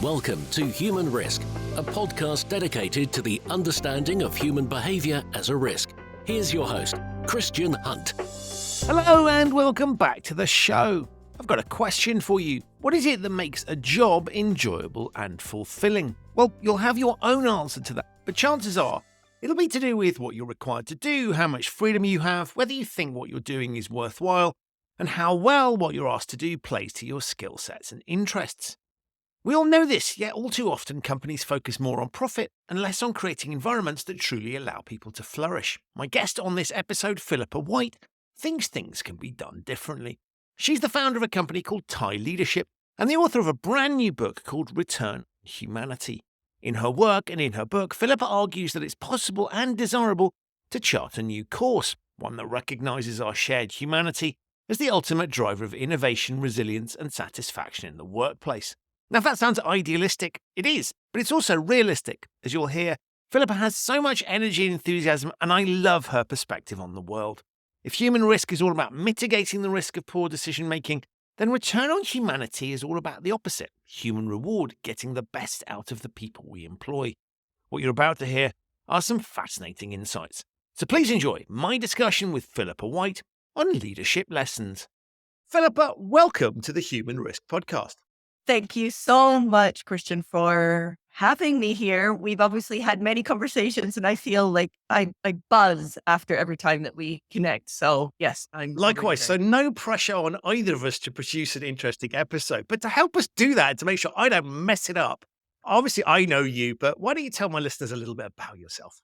Welcome to Human Risk, a podcast dedicated to the understanding of human behaviour as a risk. Here's your host, Christian Hunt. Hello and welcome back to the show. I've got a question for you. What is it that makes a job enjoyable and fulfilling? Well, you'll have your own answer to that, but chances are it'll be to do with what you're required to do, how much freedom you have, whether you think what you're doing is worthwhile, and how well what you're asked to do plays to your skill sets and interests. We all know this, yet all too often companies focus more on profit and less on creating environments that truly allow people to flourish. My guest on this episode, Philippa White, thinks things can be done differently. She's the founder of a company called Leadership and the author of a brand new book called Return on Humanity. In her work and in her book, Philippa argues that it's possible and desirable to chart a new course, one that recognises our shared humanity as the ultimate driver of innovation, resilience and satisfaction in the workplace. Now, if that sounds idealistic, it is, but it's also realistic. As you'll hear, Philippa has so much energy and enthusiasm, and I love her perspective on the world. If human risk is all about mitigating the risk of poor decision-making, then Return on Humanity is all about the opposite, human reward, getting the best out of the people we employ. What you're about to hear are some fascinating insights. So please enjoy my discussion with Philippa White on leadership lessons. Philippa, welcome to the Human Risk Podcast. Thank you so much, Christian, for having me here. We've obviously had many conversations, and I feel like I buzz after every time that we connect. So, yes, I'm likewise. So, no pressure on either of us to produce an interesting episode. But to help us do that, to make sure I don't mess it up, obviously I know you, but why don't you tell my listeners a little bit about yourself?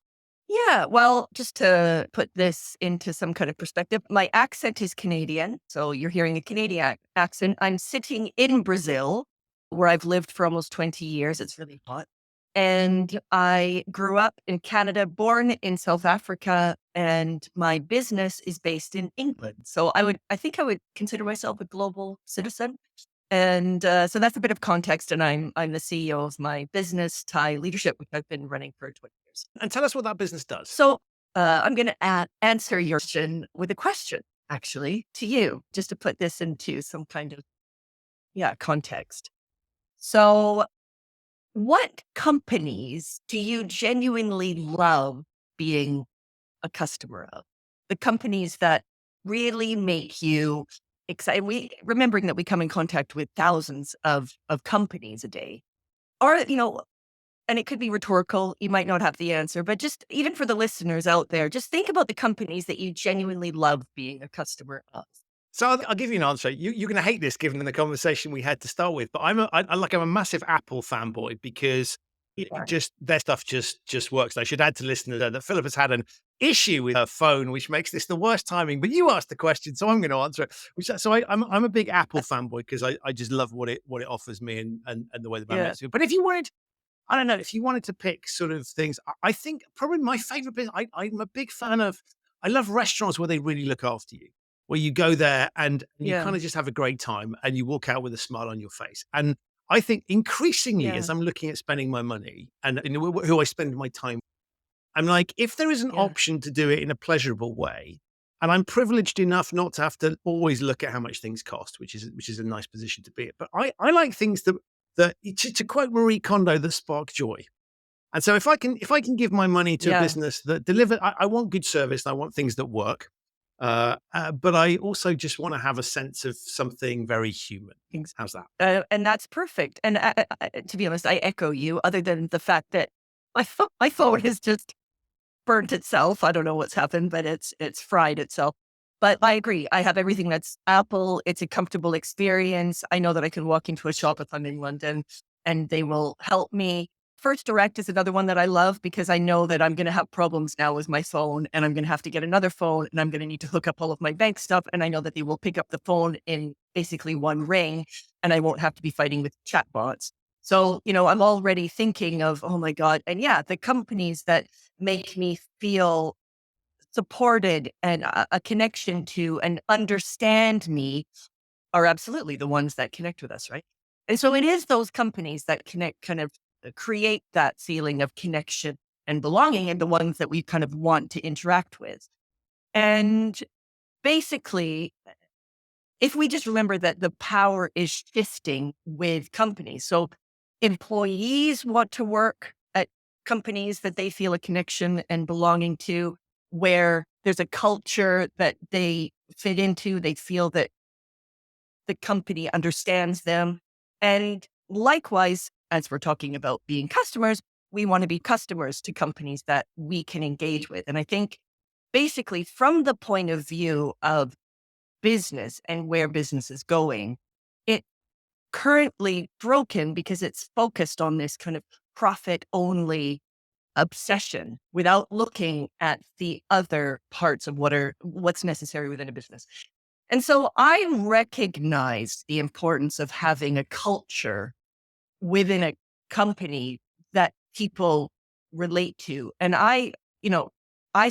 Yeah, well, just to put this into some kind of perspective, my accent is Canadian. So you're hearing a Canadian accent. I'm sitting in Brazil, where I've lived for almost 20 years. It's really hot. And I grew up in Canada, born in South Africa, and my business is based in England. So I think I would consider myself a global citizen. And so that's a bit of context. And I'm the CEO of my business, Leadership, which I've been running for 20 years. And tell us what that business does. So I'm going to answer your question with a question, actually, to you, just to put this into some kind of, context. So what companies do you genuinely love being a customer of? The companies that really make you excited. Remembering that we come in contact with thousands of companies a day, or, and it could be rhetorical. You might not have the answer, but just even for the listeners out there, just think about the companies that you genuinely love being a customer of. So I'll give you an answer. You're going to hate this given the conversation we had to start with, but I'm a massive Apple fanboy because their stuff just works. I should add to listeners that Philippa's had an issue with her phone, which makes this the worst timing. But you asked the question, so I'm going to answer it. I'm a big Apple fanboy because I just love what it offers me and the way the brand makes it. But if you wanted, I don't know, if you wanted to pick sort of things, I think probably my favorite business. I'm a big fan of. I love restaurants where they really look after you, where you go there and you kind of just have a great time and you walk out with a smile on your face. And I think increasingly as I'm looking at spending my money and who I spend my time, I'm like, if there is an option to do it in a pleasurable way, and I'm privileged enough not to have to always look at how much things cost, which is a nice position to be in. But I like things that to quote Marie Kondo, that spark joy. And so if I can give my money to a business that delivers, I want good service and I want things that work. But I also just want to have a sense of something very human. How's that? And that's perfect. And to be honest, I echo you, other than the fact that my phone has just burnt itself. I don't know what's happened, but it's fried itself. But I agree. I have everything that's Apple. It's a comfortable experience. I know that I can walk into a shop if I'm in London and they will help me. First Direct is another one that I love because I know that I'm going to have problems now with my phone and I'm going to have to get another phone and I'm going to need to hook up all of my bank stuff. And I know that they will pick up the phone in basically one ring and I won't have to be fighting with chatbots. So, I'm already thinking of, oh my God. And the companies that make me feel supported and a connection to and understand me are absolutely the ones that connect with us, right? And so it is those companies that kind of create that feeling of connection and belonging, and the ones that we kind of want to interact with. And basically, if we just remember that the power is shifting with companies. So employees want to work at companies that they feel a connection and belonging to, where there's a culture that they fit into. They feel that the company understands them. And likewise, as we're talking about being customers, we want to be customers to companies that we can engage with. And I think basically from the point of view of business and where business is going, it currently broken because it's focused on this kind of profit only obsession without looking at the other parts of what's necessary within a business. And so I recognize the importance of having a culture within a company that people relate to. And I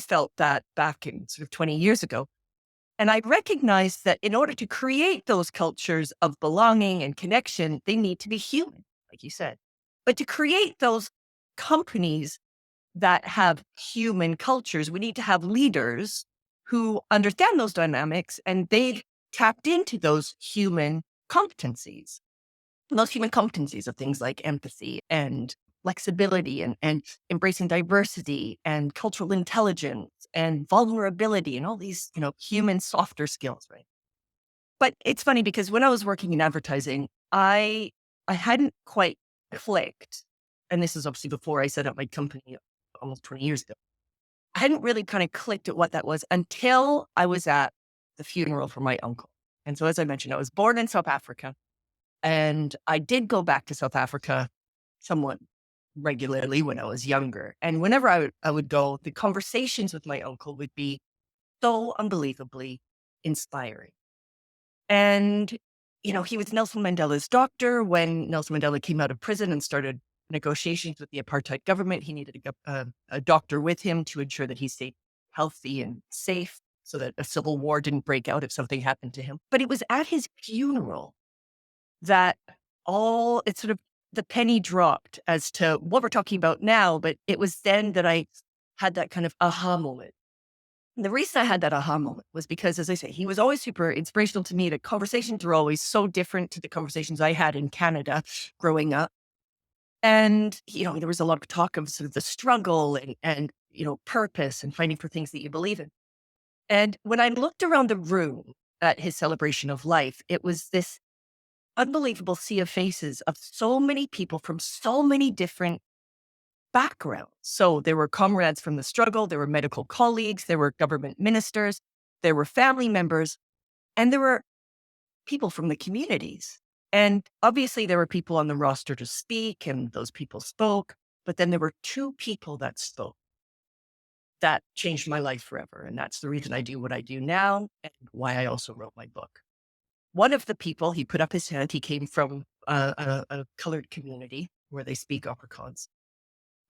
felt that back in sort of 20 years ago. And I recognized that in order to create those cultures of belonging and connection, they need to be human, like you said. But to create those companies that have human cultures, we need to have leaders who understand those dynamics and they've tapped into those human competencies. Those human competencies of things like empathy and flexibility and embracing diversity and cultural intelligence and vulnerability and all these, human softer skills, right? But it's funny because when I was working in advertising, I hadn't quite clicked. And this is obviously before I set up my company almost 20 years ago. I hadn't really kind of clicked at what that was until I was at the funeral for my uncle. And so, as I mentioned, I was born in South Africa. And I did go back to South Africa somewhat regularly when I was younger. And whenever I would go, the conversations with my uncle would be so unbelievably inspiring. And, he was Nelson Mandela's doctor when Nelson Mandela came out of prison and started negotiations with the apartheid government. He needed a doctor with him to ensure that he stayed healthy and safe so that a civil war didn't break out if something happened to him. But it was at his funeral that it's sort of the penny dropped as to what we're talking about now. But it was then that I had that kind of aha moment. And the reason I had that aha moment was because, as I say, he was always super inspirational to me. The conversations were always so different to the conversations I had in Canada growing up. And, there was a lot of talk of sort of the struggle and purpose and fighting for things that you believe in. And when I looked around the room at his celebration of life, it was this unbelievable sea of faces of so many people from so many different backgrounds. So there were comrades from the struggle, there were medical colleagues, there were government ministers, there were family members, and there were people from the communities. And obviously there were people on the roster to speak, and those people spoke. But then there were two people that spoke that changed my life forever. And that's the reason I do what I do now and why I also wrote my book. One of the people, he put up his hand. He came from a colored community where they speak Afrikaans.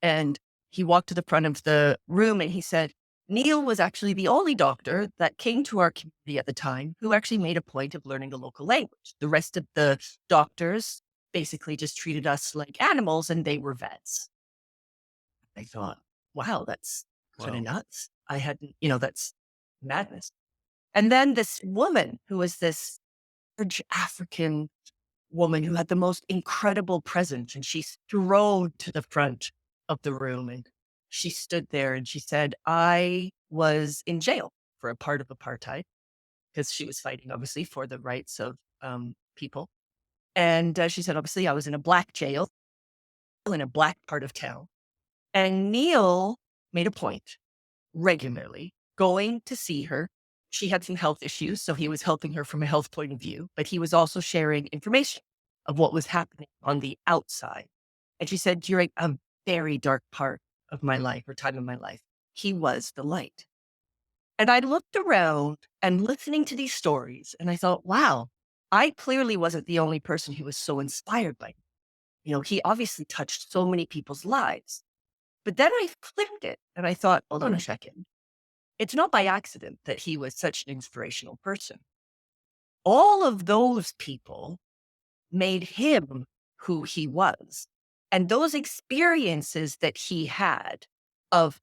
And he walked to the front of the room and he said, Neil was actually the only doctor that came to our community at the time who actually made a point of learning the local language. The rest of the doctors basically just treated us like animals and they were vets. I thought, wow, that's kind of nuts. I hadn't, that's madness. And then this woman who was this large African woman who had the most incredible presence, and she strode to the front of the room and she stood there and she said, I was in jail for a part of apartheid because she was fighting obviously for the rights of people. And she said, obviously I was in a black jail in a black part of town. And Neil made a point regularly going to see her. She had some health issues, so he was helping her from a health point of view, but he was also sharing information of what was happening on the outside. And she said, during a very dark part of my life or time of my life, he was the light. And I looked around and listening to these stories and I thought, wow, I clearly wasn't the only person who was so inspired by him. He obviously touched so many people's lives. But then I flipped it and I thought, hold on a second. It's not by accident that he was such an inspirational person. All of those people made him who he was. And those experiences that he had of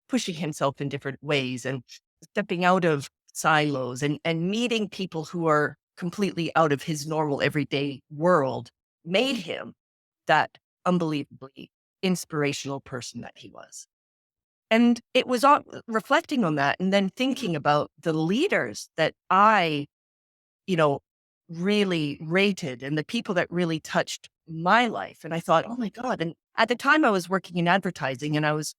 pushing himself in different ways and stepping out of silos and meeting people who are completely out of his normal everyday world made him that unbelievably inspirational person that he was. And it was all reflecting on that and then thinking about the leaders that I, you know, really rated and the people that really touched my life. And I thought, oh my God. And at the time I was working in advertising and I was,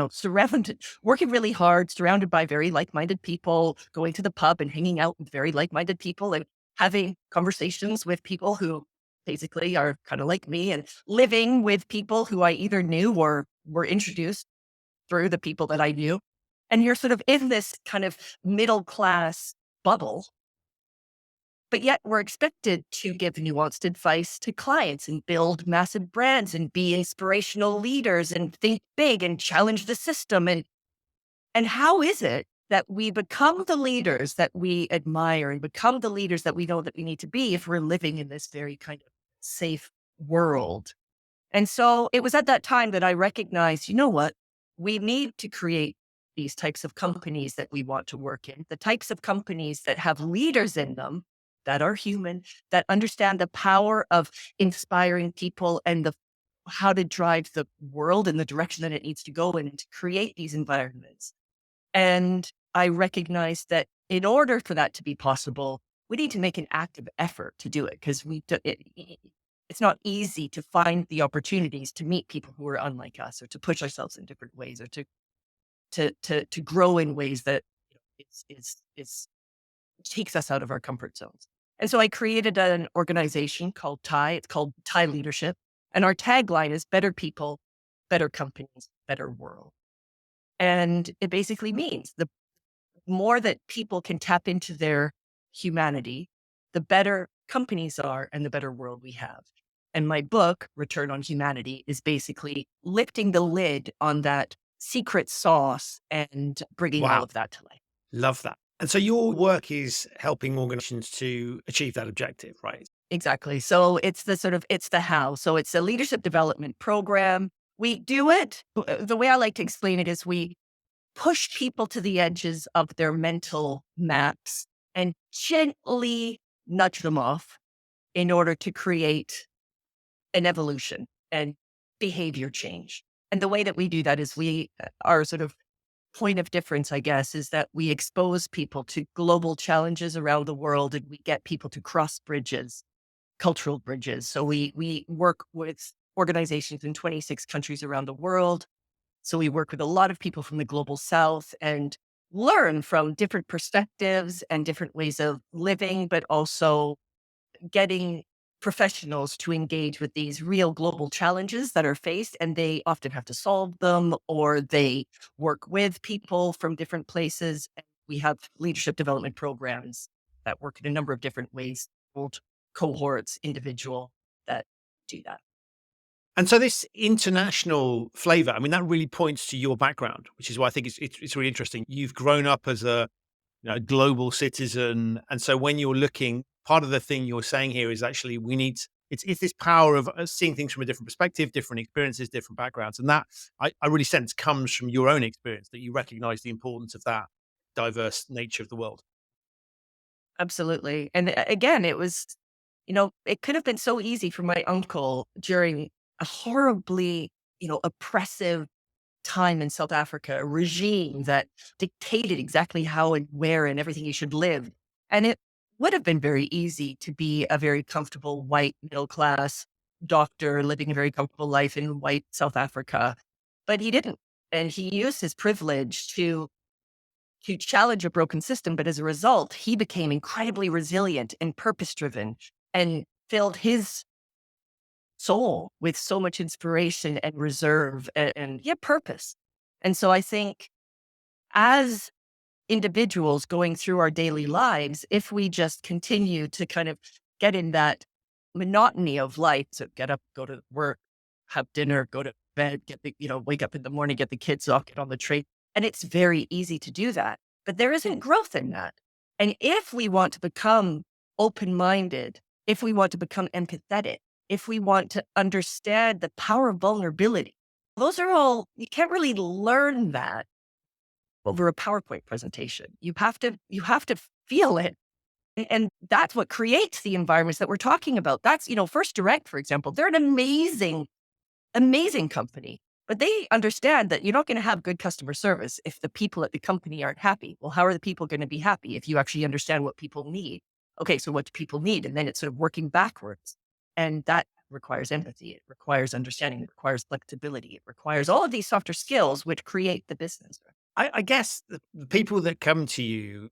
surrounded, working really hard, surrounded by very like-minded people, going to the pub and hanging out with very like-minded people and having conversations with people who basically are kind of like me and living with people who I either knew or were introduced through the people that I knew. And you're sort of in this kind of middle class bubble, but yet we're expected to give nuanced advice to clients and build massive brands and be inspirational leaders and think big and challenge the system. And how is it that we become the leaders that we admire and become the leaders that we know that we need to be if we're living in this very kind of safe world? And so it was at that time that I recognized, you know what? We need to create these types of companies that we want to work in, the types of companies that have leaders in them that are human, that understand the power of inspiring people and how to drive the world in the direction that it needs to go in and to create these environments. And I recognized that in order for that to be possible, we need to make an active effort to do it because it's not easy to find the opportunities to meet people who are unlike us or to push ourselves in different ways or to grow in ways that is takes us out of our comfort zones. And so I created an organization called TIE. It's called TIE Leadership. And our tagline is better people, better companies, better world. And it basically means the more that people can tap into their humanity, the better companies are and the better world we have. And my book, Return on Humanity, is basically lifting the lid on that secret sauce and bringing all of that to life. Love that. And so your work is helping organizations to achieve that objective, right? Exactly. So it's the how. So it's a leadership development program. We do it. The way I like to explain it is we push people to the edges of their mental maps and gently nudge them off in order to create an evolution and behavior change. And the way that we do that is our sort of point of difference, I guess, is that we expose people to global challenges around the world and we get people to cross bridges, cultural bridges. So we work with organizations in 26 countries around the world. So we work with a lot of people from the global south and learn from different perspectives and different ways of living, but also getting professionals to engage with these real global challenges that are faced, and they often have to solve them or they work with people from different places. We have leadership development programs that work in a number of different ways, both cohorts, individual, that do that. And so this international flavor, I mean, that really points to your background, which is why I think it's really interesting. You've grown up as a global citizen. And so when you're looking, part of the thing you're saying here is actually it's this power of seeing things from a different perspective, different experiences, different backgrounds. And that I really sense comes from your own experience, that you recognize the importance of that diverse nature of the world. Absolutely. And again, it was, it could have been so easy for my uncle during a horribly, oppressive time in South Africa, a regime that dictated exactly how and where and everything you should live. And it would have been very easy to be a very comfortable white middle class doctor living a very comfortable life in white South Africa. But he didn't. And he used his privilege to challenge a broken system. But as a result, he became incredibly resilient and purpose driven and filled his soul with so much inspiration and reserve and purpose. And so I think as individuals going through our daily lives, if we just continue to kind of get in that monotony of life, so get up, go to work, have dinner, go to bed, wake up in the morning, get the kids off, get on the train. And it's very easy to do that, but there isn't growth in that. And if we want to become open-minded, if we want to become empathetic, if we want to understand the power of vulnerability, those are all, you can't really learn that over a PowerPoint presentation. You have to feel it And that's what creates the environments that we're talking about. That's, First Direct, for example, they're an amazing, amazing company, but they understand that you're not going to have good customer service if the people at the company aren't happy. Well, how are the people going to be happy if you actually understand what people need? Okay, so what do people need? And then it's sort of working backwards. And that requires empathy. It requires understanding. It requires flexibility. It requires all of these softer skills, which create the business. I guess the people that come to you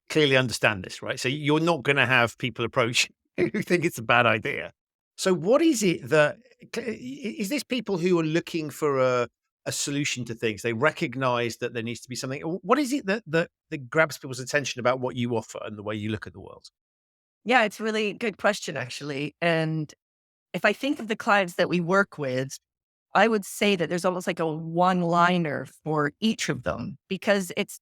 clearly understand this, right? So you're not going to have people approach you who think it's a bad idea. So what is it that is this people who are looking for a solution to things? They recognize that there needs to be something. What is it that grabs people's attention about what you offer and the way you look at the world? Yeah, it's a really good question, actually. And if I think of the clients that we work with, I would say that there's almost like a one-liner for each of them because it's,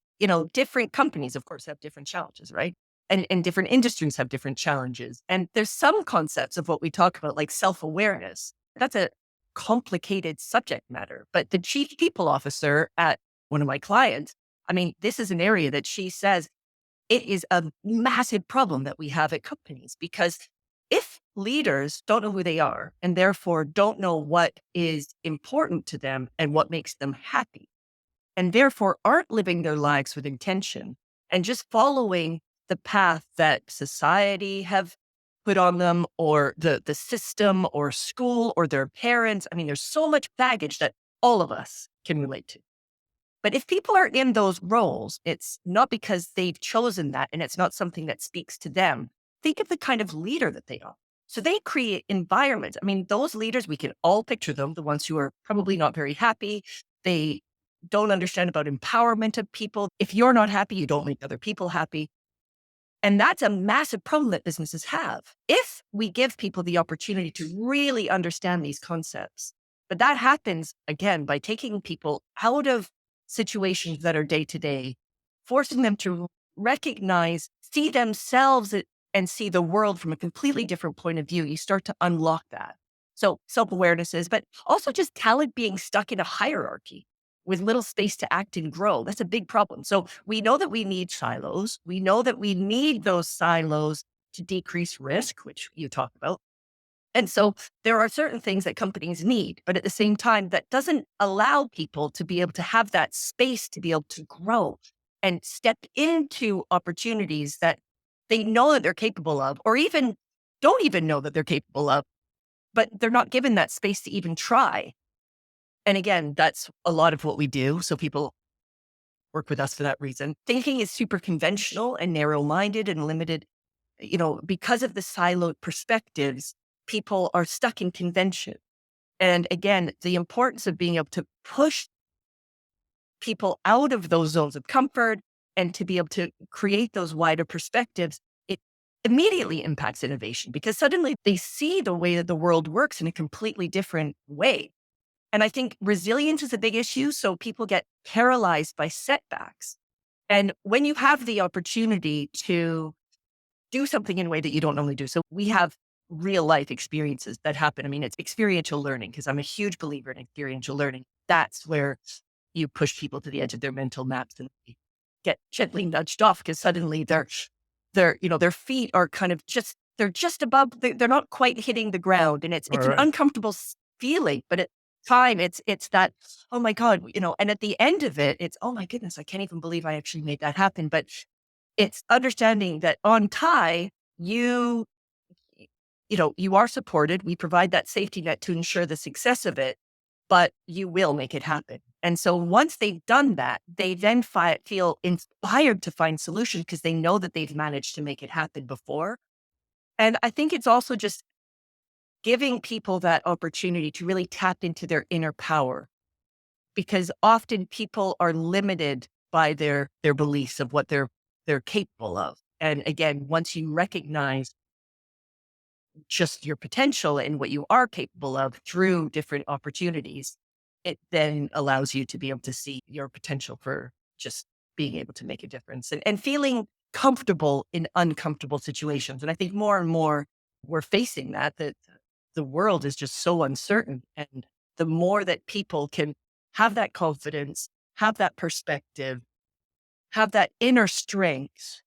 different companies, of course, have different challenges, right? And different industries have different challenges. And there's some concepts of what we talk about, like self-awareness. That's a complicated subject matter. But the chief people officer at one of my clients, I mean, this is an area that she says it is a massive problem that we have at companies because if leaders don't know who they are and therefore don't know what is important to them and what makes them happy, and therefore aren't living their lives with intention and just following the path that society have put on them or the system or school or their parents. I mean, there's so much baggage that all of us can relate to. But if people are in those roles, it's not because they've chosen that and it's not something that speaks to them. Think of the kind of leader that they are. So they create environments. I mean, those leaders, we can all picture them, the ones who are probably not very happy. They don't understand about empowerment of people. If you're not happy, you don't make other people happy. And that's a massive problem that businesses have. If we give people the opportunity to really understand these concepts, but that happens again by taking people out of situations that are day to day, forcing them to recognize, see themselves and see the world from a completely different point of view. You start to unlock that. So self-awareness is, but also just talent being stuck in a hierarchy with little space to act and grow. That's a big problem. So we know that we need silos. We know that we need those silos to decrease risk, which you talk about. And so there are certain things that companies need, but at the same time, that doesn't allow people to be able to have that space to be able to grow and step into opportunities that they know that they're capable of, or even don't even know that they're capable of, but they're not given that space to even try. And again, that's a lot of what we do. So people work with us for that reason. Thinking is super conventional and narrow-minded and limited. Because of the siloed perspectives, people are stuck in convention. And again, the importance of being able to push people out of those zones of comfort and to be able to create those wider perspectives, it immediately impacts innovation because suddenly they see the way that the world works in a completely different way. And I think resilience is a big issue. So people get paralyzed by setbacks. And when you have the opportunity to do something in a way that you don't normally do. So we have real life experiences that happen. I mean, it's experiential learning because I'm a huge believer in experiential learning. That's where you push people to the edge of their mental maps and they get gently nudged off because suddenly their feet are kind of they're just above, they're not quite hitting the ground. And it's an uncomfortable feeling, but at time it's that, oh my God, and at the end of it, it's, oh my goodness, I can't even believe I actually made that happen. But it's understanding that on TIE, you are supported. We provide that safety net to ensure the success of it, but you will make it happen. And so once they've done that, they then feel inspired to find solutions because they know that they've managed to make it happen before. And I think it's also just giving people that opportunity to really tap into their inner power, because often people are limited by their beliefs of what they're capable of. And again, once you recognize just your potential and what you are capable of through different opportunities, it then allows you to be able to see your potential for just being able to make a difference and feeling comfortable in uncomfortable situations. And I think more and more we're facing that the world is just so uncertain. And the more that people can have that confidence, have that perspective, have that inner strength,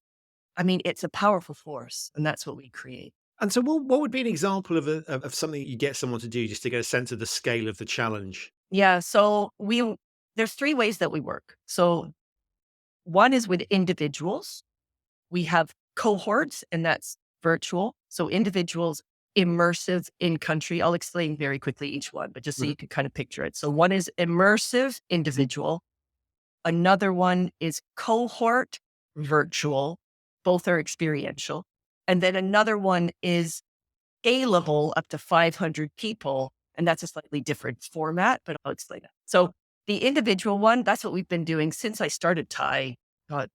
I mean, it's a powerful force, and that's what we create. And so what would be an example of something you get someone to do just to get a sense of the scale of the challenge? Yeah. So there's three ways that we work. So one is with individuals. We have cohorts, and that's virtual. So individuals, immersive in country. I'll explain very quickly each one, but just so Mhm. you can kind of picture it. So one is immersive individual. Another one is cohort virtual. Both are experiential. And then another one is scalable up to 500 people. And that's a slightly different format, but I'll explain that. So the individual one, that's what we've been doing since I started Thai, God,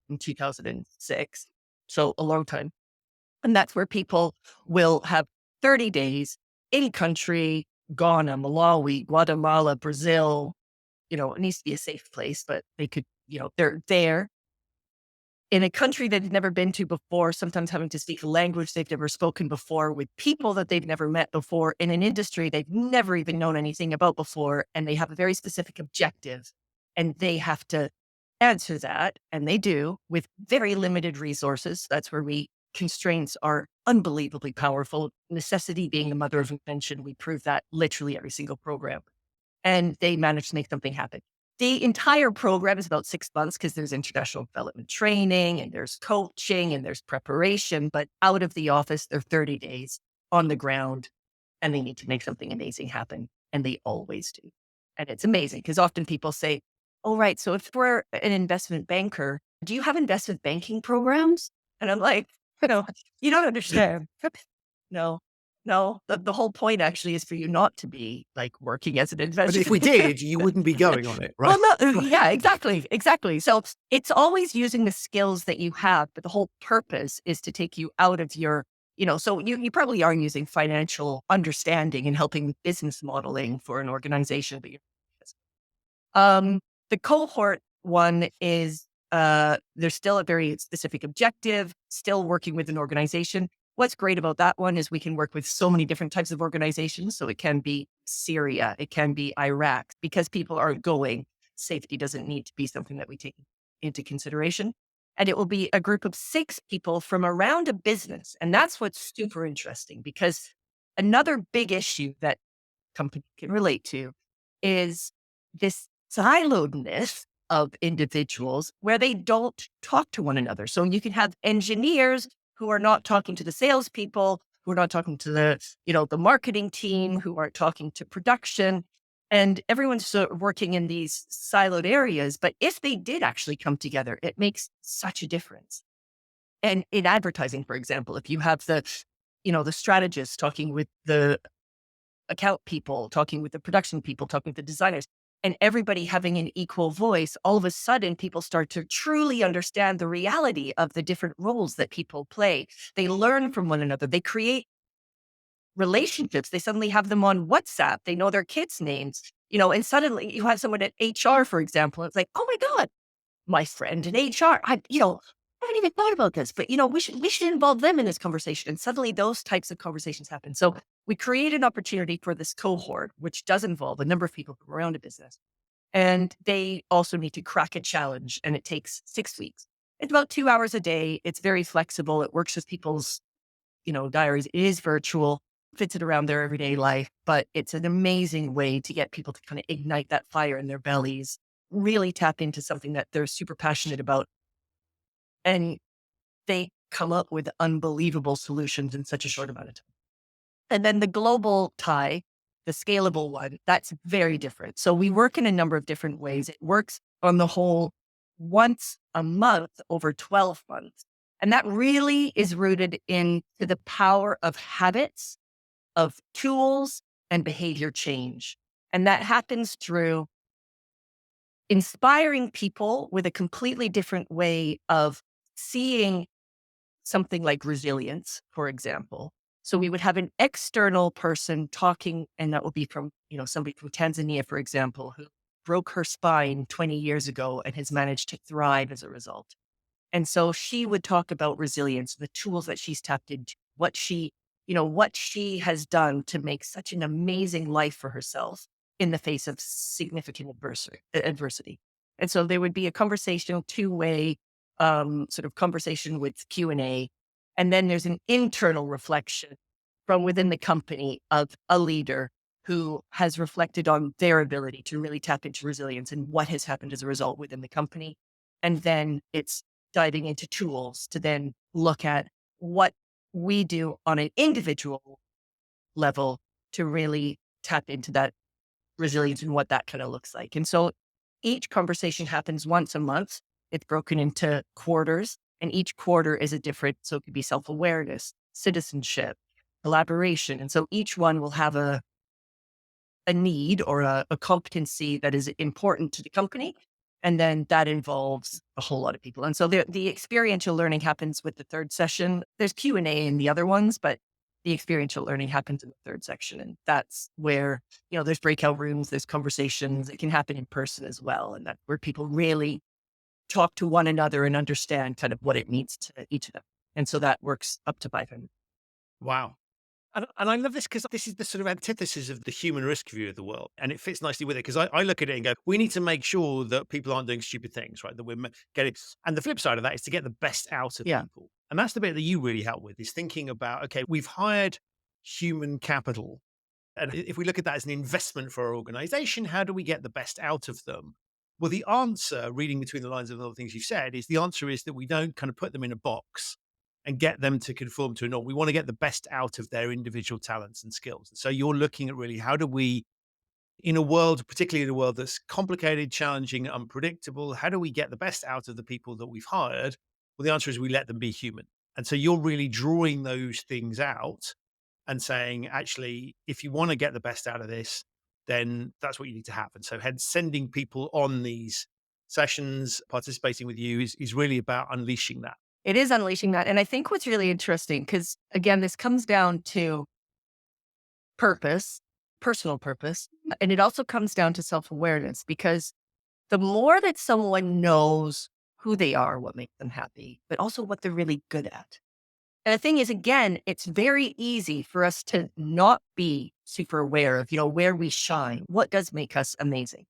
in 2006. So a long time. And that's where people will have 30 days in country, Ghana, Malawi, Guatemala, Brazil. It needs to be a safe place, but they could, they're there in a country they've never been to before, sometimes having to speak a language they've never spoken before, with people that they've never met before, in an industry they've never even known anything about before. And they have a very specific objective, and they have to answer that. And they do, with very limited resources. That's where constraints are unbelievably powerful. Necessity being the mother of invention. We prove that literally every single program. And they manage to make something happen. The entire program is about 6 months because there's international development training and there's coaching and there's preparation. But out of the office, they're 30 days on the ground, and they need to make something amazing happen. And they always do. And it's amazing because often people say, oh, right. So if we're an investment banker, do you have investment banking programs? And I'm like, you don't understand. No, no. The whole point actually is for you not to be like working as an But investment if we banker. did, you wouldn't be going on it, right? Well, no, yeah, exactly, exactly. So it's always using the skills that you have, but the whole purpose is to take you out of your, so you probably are using financial understanding and helping with business modeling for an organization, but um, the cohort one is, there's still a very specific objective, still working with an organization. What's great about that one is we can work with so many different types of organizations. So it can be Syria, it can be Iraq, because people are going. Safety doesn't need to be something that we take into consideration. And it will be a group of 6 people from around a business. And that's what's super interesting, because another big issue that company can relate to is this siloedness of individuals where they don't talk to one another. So you can have engineers who are not talking to the salespeople, who are not talking to the marketing team, who aren't talking to production, and everyone's sort of working in these siloed areas. But if they did actually come together, it makes such a difference. And in advertising, for example, if you have the strategists talking with the account people, talking with the production people, talking with the designers, and everybody having an equal voice, all of a sudden people start to truly understand the reality of the different roles that people play. They learn from one another. They create relationships. They suddenly have them on WhatsApp. They know their kids' names, and suddenly you have someone at HR, for example. It's like, oh my God, my friend in HR. I haven't even thought about this, but we should involve them in this conversation. And suddenly those types of conversations happen. So we create an opportunity for this cohort, which does involve a number of people from around a business. And they also need to crack a challenge, and it takes 6 weeks. It's about 2 hours a day. It's very flexible. It works with people's, diaries. It is virtual, fits it around their everyday life, but it's an amazing way to get people to kind of ignite that fire in their bellies, really tap into something that they're super passionate about. And they come up with unbelievable solutions in such a short amount of time. And then the global tie, the scalable one, that's very different. So we work in a number of different ways. It works on the whole once a month over 12 months. And that really is rooted into the power of habits, of tools, and behavior change. And that happens through inspiring people with a completely different way of seeing something like resilience, for example. So we would have an external person talking, and that would be from, somebody from Tanzania, for example, who broke her spine 20 years ago and has managed to thrive as a result. And so she would talk about resilience, the tools that she's tapped into, what she has done to make such an amazing life for herself in the face of significant adversity. And so there would be a conversational 2-way sort of conversation with Q&A. And then there's an internal reflection from within the company of a leader who has reflected on their ability to really tap into resilience and what has happened as a result within the company. And then it's diving into tools to then look at what we do on an individual level to really tap into that resilience and what that kind of looks like. And so each conversation happens once a month. It's broken into quarters, and each quarter is a different, so it could be self-awareness, citizenship, collaboration. And so each one will have a need or a competency that is important to the company. And then that involves a whole lot of people. And so the experiential learning happens with the third session. There's Q&A in the other ones, but the experiential learning happens in the third section. And that's where, there's breakout rooms, there's conversations. It can happen in person as well. And that's where people really talk to one another and understand kind of what it means to each of them. And so that works up to 500. Wow. And I love this because this is the sort of antithesis of the human risk view of the world. And it fits nicely with it because I look at it and go, we need to make sure that people aren't doing stupid things, right? That we're getting, and the flip side of that is to get the best out of people. And that's the bit that you really help with, is thinking about, okay, we've hired human capital. And if we look at that as an investment for our organization, how do we get the best out of them? Well, the answer, reading between the lines of all the things you've said, is the answer is that we don't kind of put them in a box and get them to conform to a norm. We want to get the best out of their individual talents and skills. And so you're looking at really, how do we, in a world, particularly in a world that's complicated, challenging, unpredictable, how do we get the best out of the people that we've hired? Well, the answer is we let them be human. And so you're really drawing those things out and saying, actually, if you want to get the best out of this, then that's what you need to have. And so hence sending people on these sessions, participating with you is really about unleashing that. It is unleashing that. And I think what's really interesting, because again, this comes down to purpose, personal purpose, and it also comes down to self-awareness, because the more that someone knows who they are, what makes them happy, but also what they're really good at. And the thing is, again, it's very easy for us to not be super aware of, where we shine, what does make us amazing.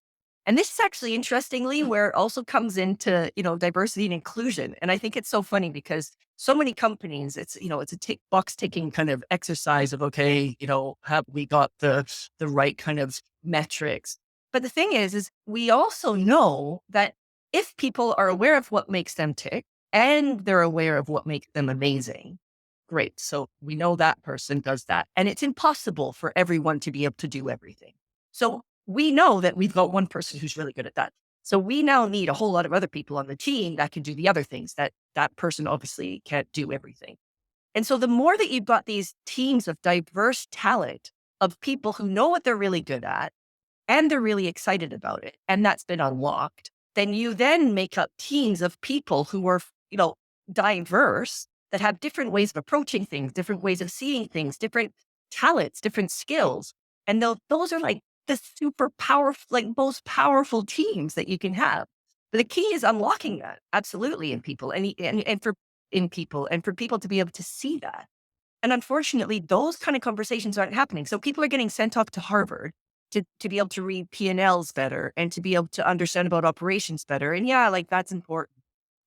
And this is actually, interestingly, where it also comes into, diversity and inclusion. And I think it's so funny because so many companies, it's a box ticking kind of exercise of, okay, have we got the right kind of metrics? But the thing is we also know that if people are aware of what makes them tick and they're aware of what makes them amazing, great. So we know that person does that. And it's impossible for everyone to be able to do everything. So we know that we've got one person who's really good at that. So we now need a whole lot of other people on the team that can do the other things that person obviously can't do everything. And so the more that you've got these teams of diverse talent of people who know what they're really good at and they're really excited about it, and that's been unlocked, then you then make up teams of people who are, diverse, that have different ways of approaching things, different ways of seeing things, different talents, different skills. And those are like the super powerful, like most powerful teams that you can have. But the key is unlocking that absolutely in people and for people to be able to see that. And unfortunately, those kind of conversations aren't happening. So people are getting sent off to Harvard to be able to read P&Ls better and to be able to understand about operations better. And yeah, like that's important.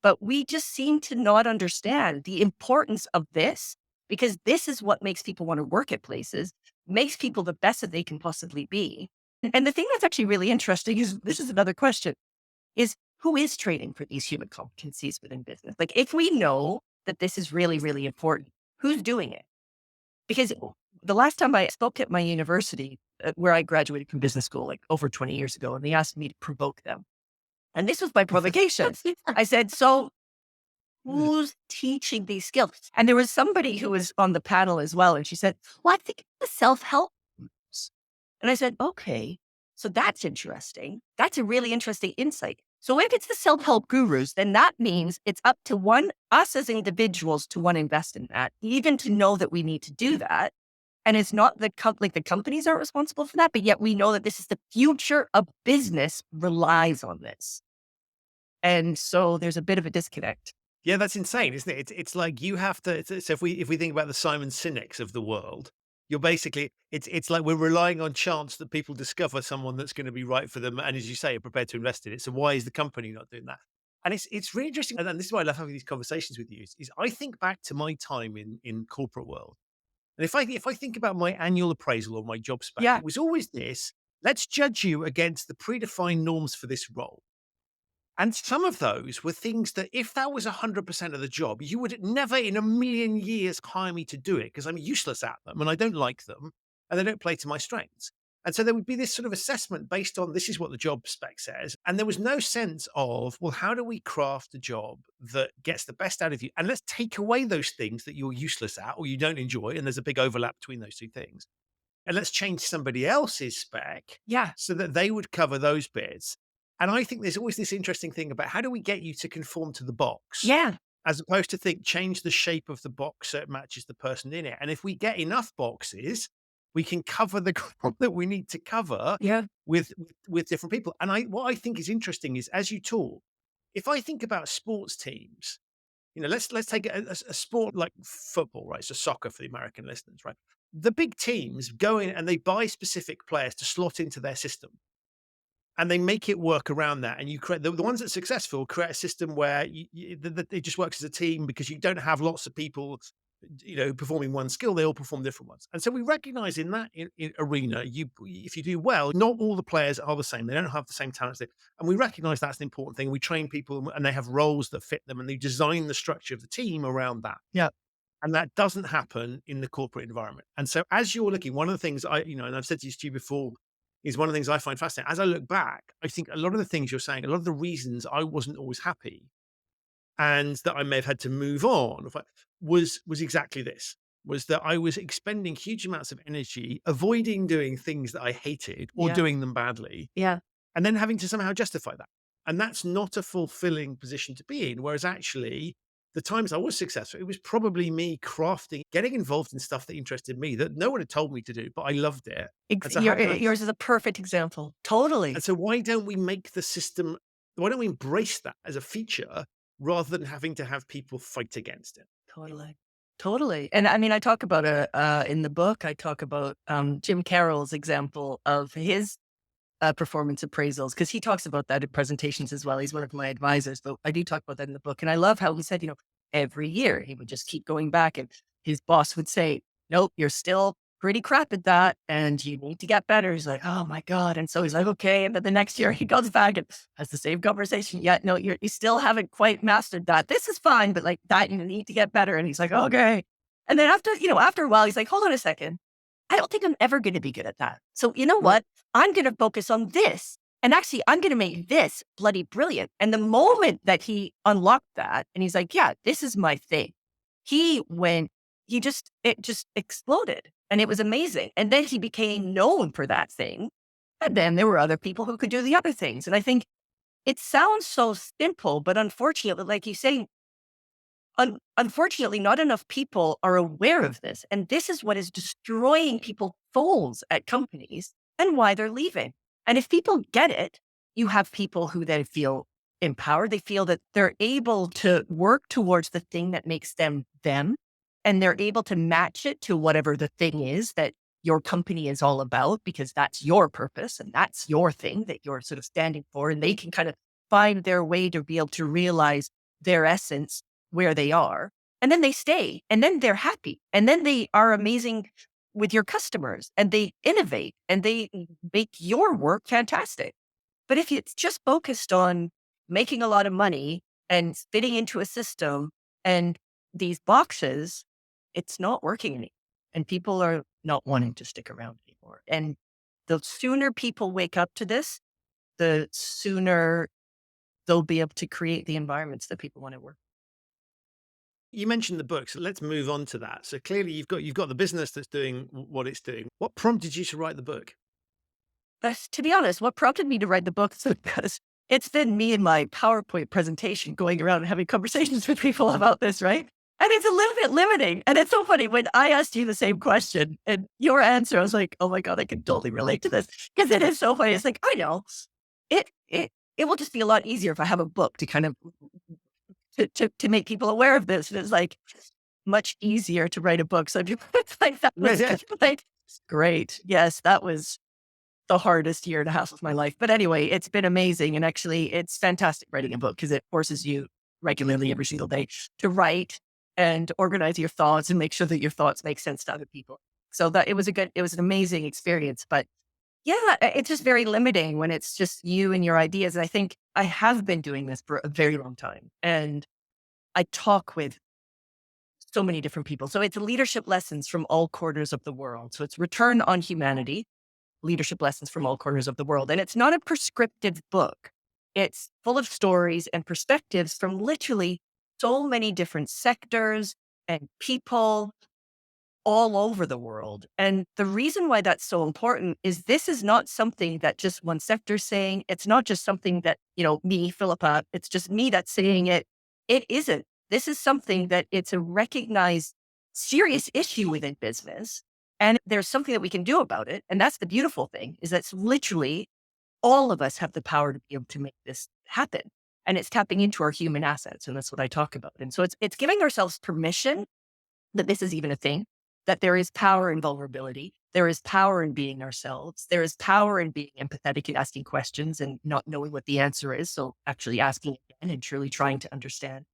But we just seem to not understand the importance of this, because this is what makes people want to work at places, makes people the best that they can possibly be. And the thing that's actually really interesting is, this is another question, is who is training for these human competencies within business? Like if we know that this is really, really important, who's doing it? Because the last time I spoke at my university, where I graduated from business school, like over 20 years ago, and they asked me to provoke them. And this was my provocation. I said, so who's teaching these skills? And there was somebody who was on the panel as well. And she said, well, I think it's the self-help groups. And I said, okay, so that's interesting. That's a really interesting insight. So if it's the self-help gurus, then that means it's up to us as individuals to invest in that, even to know that we need to do that. And it's not the companies aren't responsible for that, but yet we know that this is the future of business relies on this. And so there's a bit of a disconnect. Yeah, that's insane, isn't it? It's like you have to. So if we think about the Simon Sineks of the world, you're basically it's like we're relying on chance that people discover someone that's going to be right for them, and as you say, are prepared to invest in it. So why is the company not doing that? And it's really interesting. And this is why I love having these conversations with you is I think back to my time in corporate world. And if I think about my annual appraisal or my job spec, Yeah. it was always this: let's judge you against the predefined norms for this role. And some of those were things that if that was 100% of the job, you would never in a million years hire me to do it because I'm useless at them and I don't like them and they don't play to my strengths. And so there would be this sort of assessment based on this is what the job spec says. And there was no sense of, well, how do we craft a job that gets the best out of you? And let's take away those things that you're useless at or you don't enjoy. And there's a big overlap between those two things. And let's change somebody else's spec Yeah. so that they would cover those bits. And I think there's always this interesting thing about how do we get you to conform to the box? Yeah. As opposed to change the shape of the box so it matches the person in it. And if we get enough boxes, we can cover the ground that we need to cover Yeah. with different people. And what I think is interesting is as you talk, if I think about sports teams, let's take a sport like football, right? So soccer for the American listeners, right? The big teams go in and they buy specific players to slot into their system. And they make it work around that. And you create the ones that are successful create a system where it just works as a team because you don't have lots of people, performing one skill. They all perform different ones. And so we recognize in that arena, if you do well, not all the players are the same. They don't have the same talents. And we recognize that's an important thing. We train people and they have roles that fit them and they design the structure of the team around that. Yeah. And that doesn't happen in the corporate environment. And so as you're looking, one of the things and I've said this to you before, is one of the things I find fascinating. As I look back, I think a lot of the things you're saying, a lot of the reasons I wasn't always happy and that I may have had to move on was exactly this, was that I was expending huge amounts of energy, avoiding doing things that I hated or Yeah. doing them badly, Yeah. and then having to somehow justify that. And that's not a fulfilling position to be in. Whereas actually, the times I was successful, it was probably me getting involved in stuff that interested me that no one had told me to do, but I loved it. And so Yours is a perfect example. Totally. and so why don't we make the system, why don't we embrace that as a feature rather than having to have people fight against it? Totally. Totally. And I mean, I talk about in the book, I talk about Jim Carroll's example of his performance appraisals, because he talks about that in presentations as well. He's one of my advisors, but I do talk about that in the book. And I love how he said, every year he would just keep going back and his boss would say, nope, you're still pretty crap at that and you need to get better. He's like, oh my God. And so he's like, okay. And then the next year he goes back and has the same conversation. Yeah, no, you still haven't quite mastered that. This is fine, but like that, you need to get better. And he's like, okay. And then after a while, he's like, hold on a second. I don't think I'm ever going to be good at that. So you know what? I'm going to focus on this. And actually, I'm going to make this bloody brilliant. And the moment that he unlocked that and he's like, yeah, this is my thing. It just exploded and it was amazing. And then he became known for that thing. And then there were other people who could do the other things. And I think it sounds so simple, but unfortunately, like you say, unfortunately, not enough people are aware of this. And this is what is destroying people's souls at companies and why they're leaving. And if people get it, you have people who then feel empowered. They feel that they're able to work towards the thing that makes them them. And they're able to match it to whatever the thing is that your company is all about, because that's your purpose and that's your thing that you're sort of standing for. And they can kind of find their way to be able to realize their essence where they are. And then they stay and then they're happy. And then they are amazing with your customers and they innovate and they make your work fantastic. But if it's just focused on making a lot of money and fitting into a system and these boxes, it's not working anymore. And people are not wanting to stick around anymore. And the sooner people wake up to this, the sooner they'll be able to create the environments that people want to work. You mentioned the book, so let's move on to that. So clearly you've got the business that's doing what it's doing. What prompted you to write the book? To be honest, what prompted me to write the book is because it's been me and my PowerPoint presentation going around and having conversations with people about this, right? And it's a little bit limiting. And it's so funny when I asked you the same question and your answer, I was like, oh my God, I can totally relate to this because it is so funny. It's like, I know it will just be a lot easier if I have a book to kind of to make people aware of this. And it's like much easier to write a book. So it's like, that was like, great. Yes, that was the hardest year and a half of my life. But anyway, it's been amazing. And actually, it's fantastic writing a book because it forces you regularly every single day to write and organize your thoughts and make sure that your thoughts make sense to other people. So that it was an amazing experience. But yeah, it's just very limiting when it's just you and your ideas. And I think I have been doing this for a very long time. And I talk with so many different people. So it's leadership lessons from all corners of the world. So it's Return on Humanity, leadership lessons from all corners of the world. And it's not a prescriptive book. It's full of stories and perspectives from literally so many different sectors and people all over the world. And the reason why that's so important is this is not something that just one sector is saying. It's not just something that, me, Philippa, it's just me that's saying it. It isn't. This is something that it's a recognized serious issue within business. And there's something that we can do about it. And that's the beautiful thing is that's literally all of us have the power to be able to make this happen. And it's tapping into our human assets. And that's what I talk about. And so it's giving ourselves permission that this is even a thing, that there is power in vulnerability. There is power in being ourselves. There is power in being empathetic and asking questions and not knowing what the answer is. So actually asking again and truly trying to understand.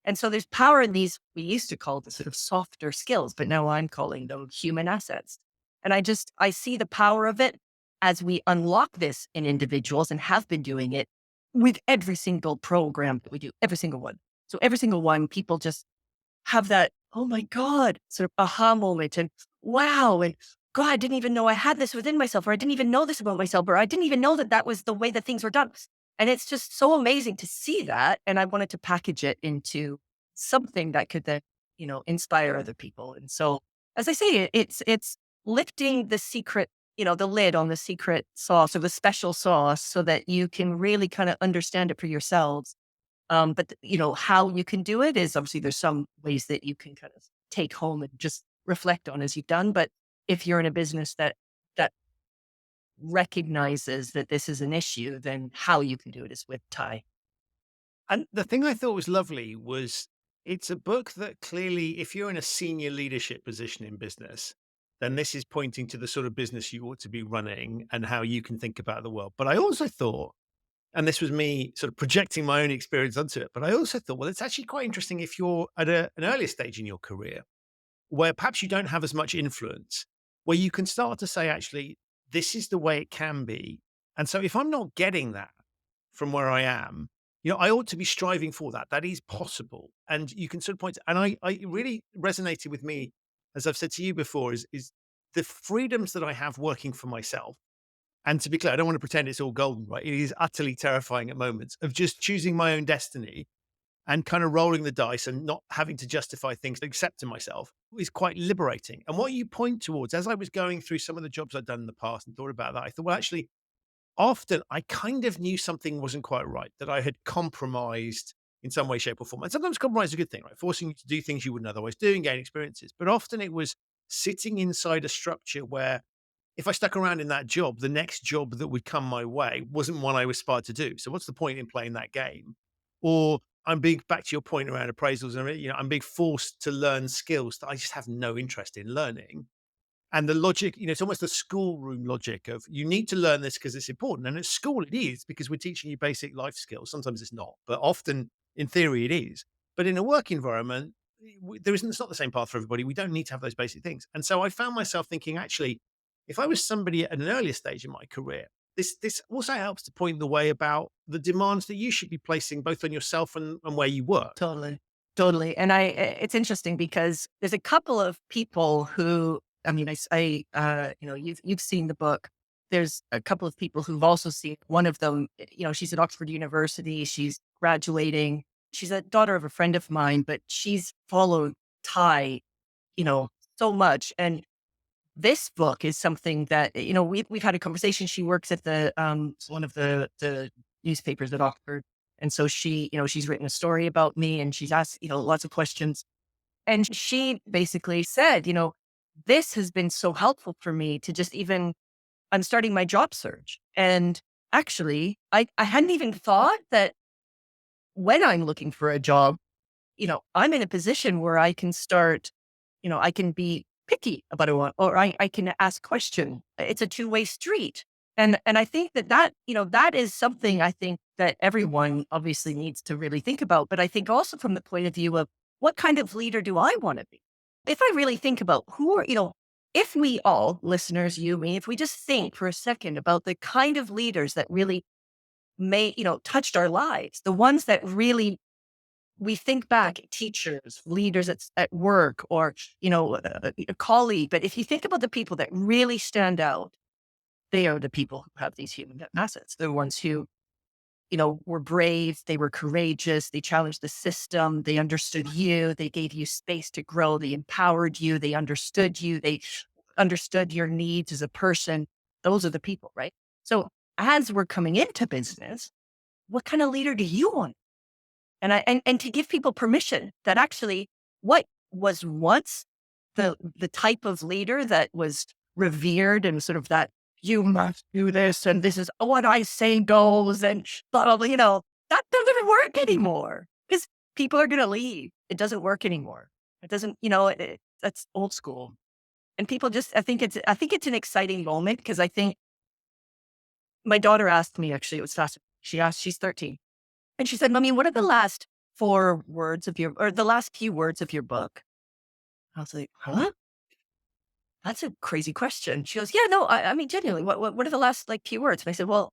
And so there's power in these, we used to call the sort of softer skills, but now I'm calling them human assets. And I see the power of it as we unlock this in individuals and have been doing it with every single program that we do, every single one. So every single one, people just have that, oh my God, sort of aha moment and wow. And God, I didn't even know I had this within myself, or I didn't even know this about myself, or I didn't even know that that was the way that things were done. And it's just so amazing to see that. And I wanted to package it into something that could then, inspire other people. And so, as I say, it's lifting the secret, the lid on the secret sauce or the special sauce so that you can really kind of understand it for yourselves. But how you can do it is obviously there's some ways that you can kind of take home and just reflect on as you've done. But if you're in a business that recognizes that this is an issue, then how you can do it is with Ty. And the thing I thought was lovely was it's a book that clearly, if you're in a senior leadership position in business, then this is pointing to the sort of business you ought to be running and how you can think about the world. But I also thought, and this was me sort of projecting my own experience onto it, but I also thought, well, it's actually quite interesting if you're at an earlier stage in your career where perhaps you don't have as much influence, where you can start to say, actually, this is the way it can be. And so if I'm not getting that from where I am, I ought to be striving for that. That is possible. And you can sort of point, and I it really resonated with me, as I've said to you before, is the freedoms that I have working for myself. And to be clear, I don't want to pretend it's all golden, right? It is utterly terrifying at moments of just choosing my own destiny and kind of rolling the dice and not having to justify things, accepting myself is quite liberating. And what you point towards, as I was going through some of the jobs I'd done in the past and thought about that, I thought, well, actually, often I kind of knew something wasn't quite right, that I had compromised in some way, shape, or form. And sometimes compromise is a good thing, right? Forcing you to do things you wouldn't otherwise do and gain experiences. But often it was sitting inside a structure where if I stuck around in that job, the next job that would come my way wasn't one I was aspired to do. So what's the point in playing that game? Or I'm being, back to your point around appraisals, and I'm being forced to learn skills that I just have no interest in learning. And the logic, it's almost the schoolroom logic of you need to learn this because it's important. And at school it is because we're teaching you basic life skills. Sometimes it's not, but often in theory it is. But in a work environment, it's not the same path for everybody. We don't need to have those basic things. And so I found myself thinking, actually, if I was somebody at an earlier stage in my career, this also helps to point the way about the demands that you should be placing both on yourself and where you work. Totally. Totally. And it's interesting because there's a couple of people who, I mean, you've seen the book. There's a couple of people who've also seen one of them, she's at Oxford University. She's graduating. She's a daughter of a friend of mine, but she's followed Ty, so much. And this book is something that, we've had a conversation. She works at the, one of the newspapers at Oxford. And so she, she's written a story about me and she's asked, lots of questions. And she basically said, this has been so helpful for me to just I'm starting my job search. And actually, I hadn't even thought that when I'm looking for a job, I'm in a position where I can start, I can be picky about what I want, or I can ask questions. It's a two-way street. And I think that is something I think that everyone obviously needs to really think about. But I think also from the point of view of what kind of leader do I want to be? If I really think about if we all, listeners, you, me, if we just think for a second about the kind of leaders that really touched our lives, the ones that really we think back, teachers, leaders at work, or, a colleague. But if you think about the people that really stand out, they are the people who have these human assets. They're the ones who, were brave, they were courageous, they challenged the system, they understood you, they gave you space to grow, they empowered you, they understood you, they understood your needs as a person. Those are the people, right? So as we're coming into business, what kind of leader do you want? And to give people permission that actually what was once the type of leader that was revered and sort of that you must do this and this is what I say goes and blah, blah, blah, that doesn't work anymore because people are going to leave. It doesn't work anymore. It doesn't, that's old school. And people I think it's an exciting moment because I think my daughter asked me, actually, it was fast. She's 13. And she said, Mommy, what are the last the last few words of your book? I was like, huh? That's a crazy question. She goes, yeah, no, I mean, genuinely, what are the last few words? And I said, well,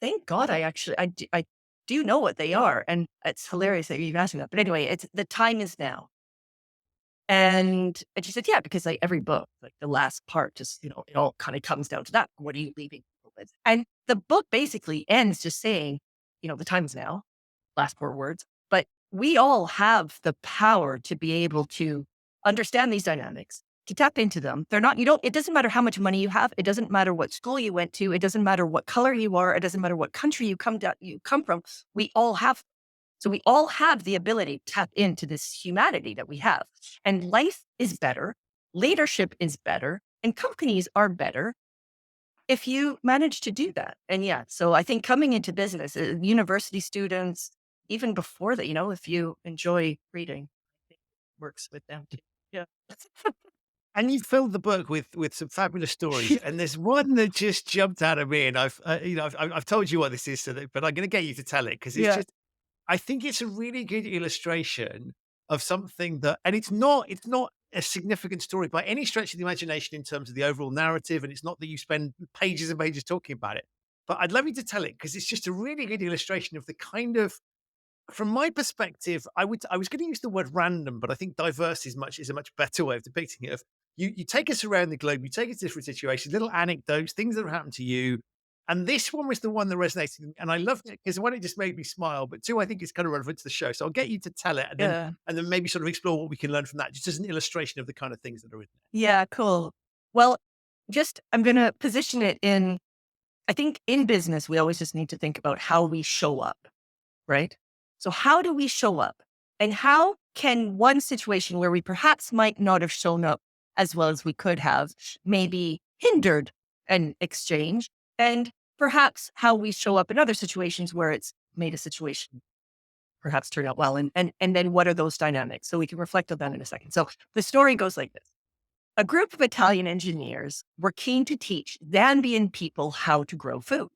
thank God I do know what they are. And it's hilarious that you're asking that. But anyway, it's the time is now. And she said, yeah, because every book, the last part, just, it all kind of comes down to that. What are you leaving people with? And the book basically ends just saying, the time is now, last 4 words. But we all have the power to be able to understand these dynamics, to tap into them. It doesn't matter how much money you have. It doesn't matter what school you went to. It doesn't matter what color you are. It doesn't matter what country you come from. We all have. So we all have the ability to tap into this humanity that we have. And life is better. Leadership is better. And companies are better if you manage to do that. And yeah, so I think coming into business, university students, even before that, if you enjoy reading, I think it works with them too. Yeah. And you filled the book with some fabulous stories, and there's one that just jumped out of me. And I've told you what this is, but I'm going to get you to tell it because it's just. I think it's a really good illustration of something that, and it's not a significant story by any stretch of the imagination in terms of the overall narrative, and it's not that you spend pages and pages talking about it. But I'd love you to tell it because it's just a really good illustration of the kind of. From my perspective, I was going to use the word random, but I think diverse is a much better way of depicting it. Of you take us around the globe, you take us to different situations, little anecdotes, things that have happened to you. And this one was the one that resonated, and I loved it because one, it just made me smile, but two, I think it's kind of relevant to the show. So I'll get you to tell it, and then maybe sort of explore what we can learn from that, just as an illustration of the kind of things that are in there. Yeah, cool. Well, I'm going to position it I think in business, we always just need to think about how we show up, right? So how do we show up? And how can one situation where we perhaps might not have shown up as well as we could have, maybe hindered an exchange? And perhaps how we show up in other situations where it's made a situation perhaps turn out well. And then what are those dynamics? So we can reflect on that in a second. So the story goes like this. A group of Italian engineers were keen to teach Zambian people how to grow food.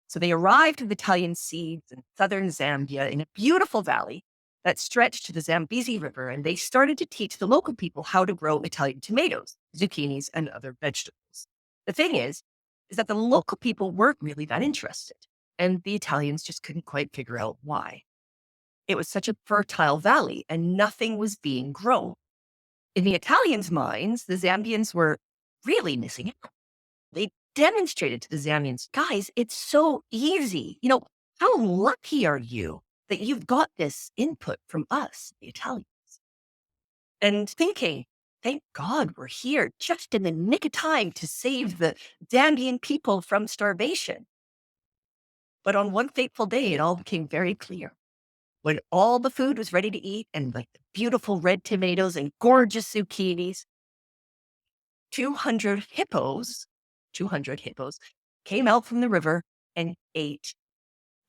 So they arrived with Italian seeds in southern Zambia in a beautiful valley that stretched to the Zambezi River, and they started to teach the local people how to grow Italian tomatoes, zucchinis, and other vegetables. The thing is that the local people weren't really that interested, and the Italians just couldn't quite figure out why. It was such a fertile valley, and nothing was being grown. In the Italians' minds, the Zambians were really missing out. They demonstrated to the Zambians, guys, it's so easy. How lucky are you that you've got this input from us, the Italians? And thinking, thank God we're here just in the nick of time to save the Zambian people from starvation. But on one fateful day, it all became very clear. When all the food was ready to eat and the beautiful red tomatoes and gorgeous zucchinis, 200 hippos came out from the river and ate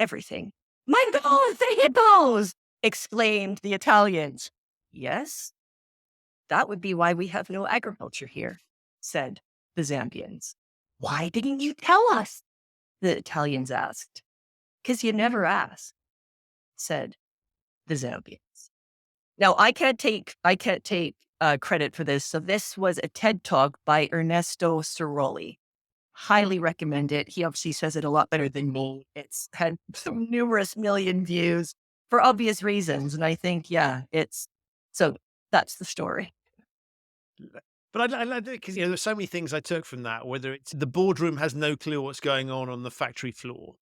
everything. My God, the hippos! Exclaimed the Italians. Yes, that would be why we have no agriculture here, said the Zambians. Why didn't you tell us? The Italians asked. Because you never asked, said the Zambians. Now, I can't take credit for this. So this was a TED Talk by Ernesto Ceroli. Highly recommend it. He obviously says it a lot better than me. It's had some numerous million views for obvious reasons. And I think, so that's the story. But I like it because there's so many things I took from that, whether it's the boardroom has no clue what's going on the factory floor,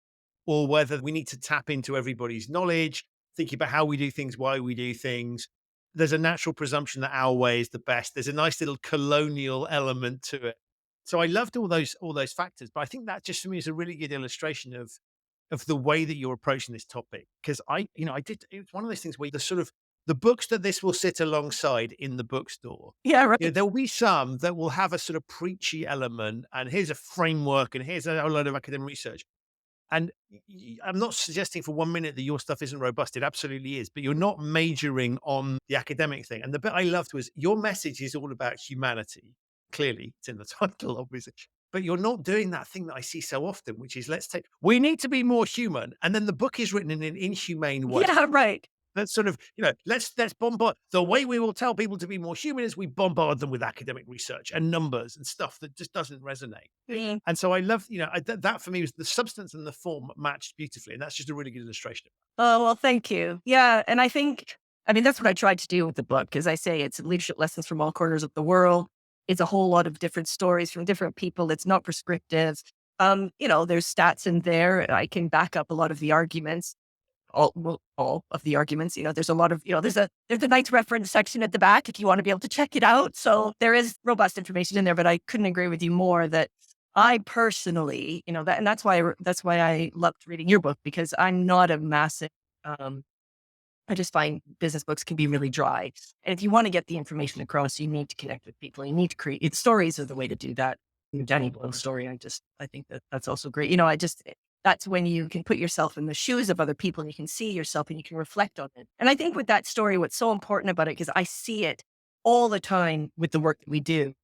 or whether we need to tap into everybody's knowledge, thinking about how we do things, why we do things. There's a natural presumption that our way is the best. There's a nice little colonial element to it. So I loved all those factors, but I think that just for me is a really good illustration of the way that you're approaching this topic. Because it's one of those things where the books that this will sit alongside in the bookstore, Yeah, right. there will be some that will have a sort of preachy element, and here's a framework, and here's a whole load of academic research. And I'm not suggesting for 1 minute that your stuff isn't robust. It absolutely is, but you're not majoring on the academic thing. And the bit I loved was your message is all about humanity. Clearly, it's in the title, obviously. But you're not doing that thing that I see so often, which is we need to be more human. And then the book is written in an inhumane way. Yeah, right. That's sort of, let's bombard. The way we will tell people to be more human is we bombard them with academic research and numbers and stuff that just doesn't resonate. Mm. And so I love, that for me was the substance and the form matched beautifully. And that's just a really good illustration. Oh, well, thank you. Yeah. And that's what I tried to do with the book. As I say, it's leadership lessons from all corners of the world. It's a whole lot of different stories from different people. It's not prescriptive. There's stats in there. I can back up a lot of the arguments. All of the arguments, there's a lot of, there's a nice reference section at the back if you want to be able to check it out. So there is robust information in there, but I couldn't agree with you more that I personally, that's why I loved reading your book, because I'm not a massive, I just find business books can be really dry. And if you want to get the information across, you need to connect with people. You need to create stories are the way to do that. Your Danny Boyle story, I think that's also great. That's when you can put yourself in the shoes of other people and you can see yourself and you can reflect on it. And I think with that story, what's so important about it, because I see it all the time with the work that we do,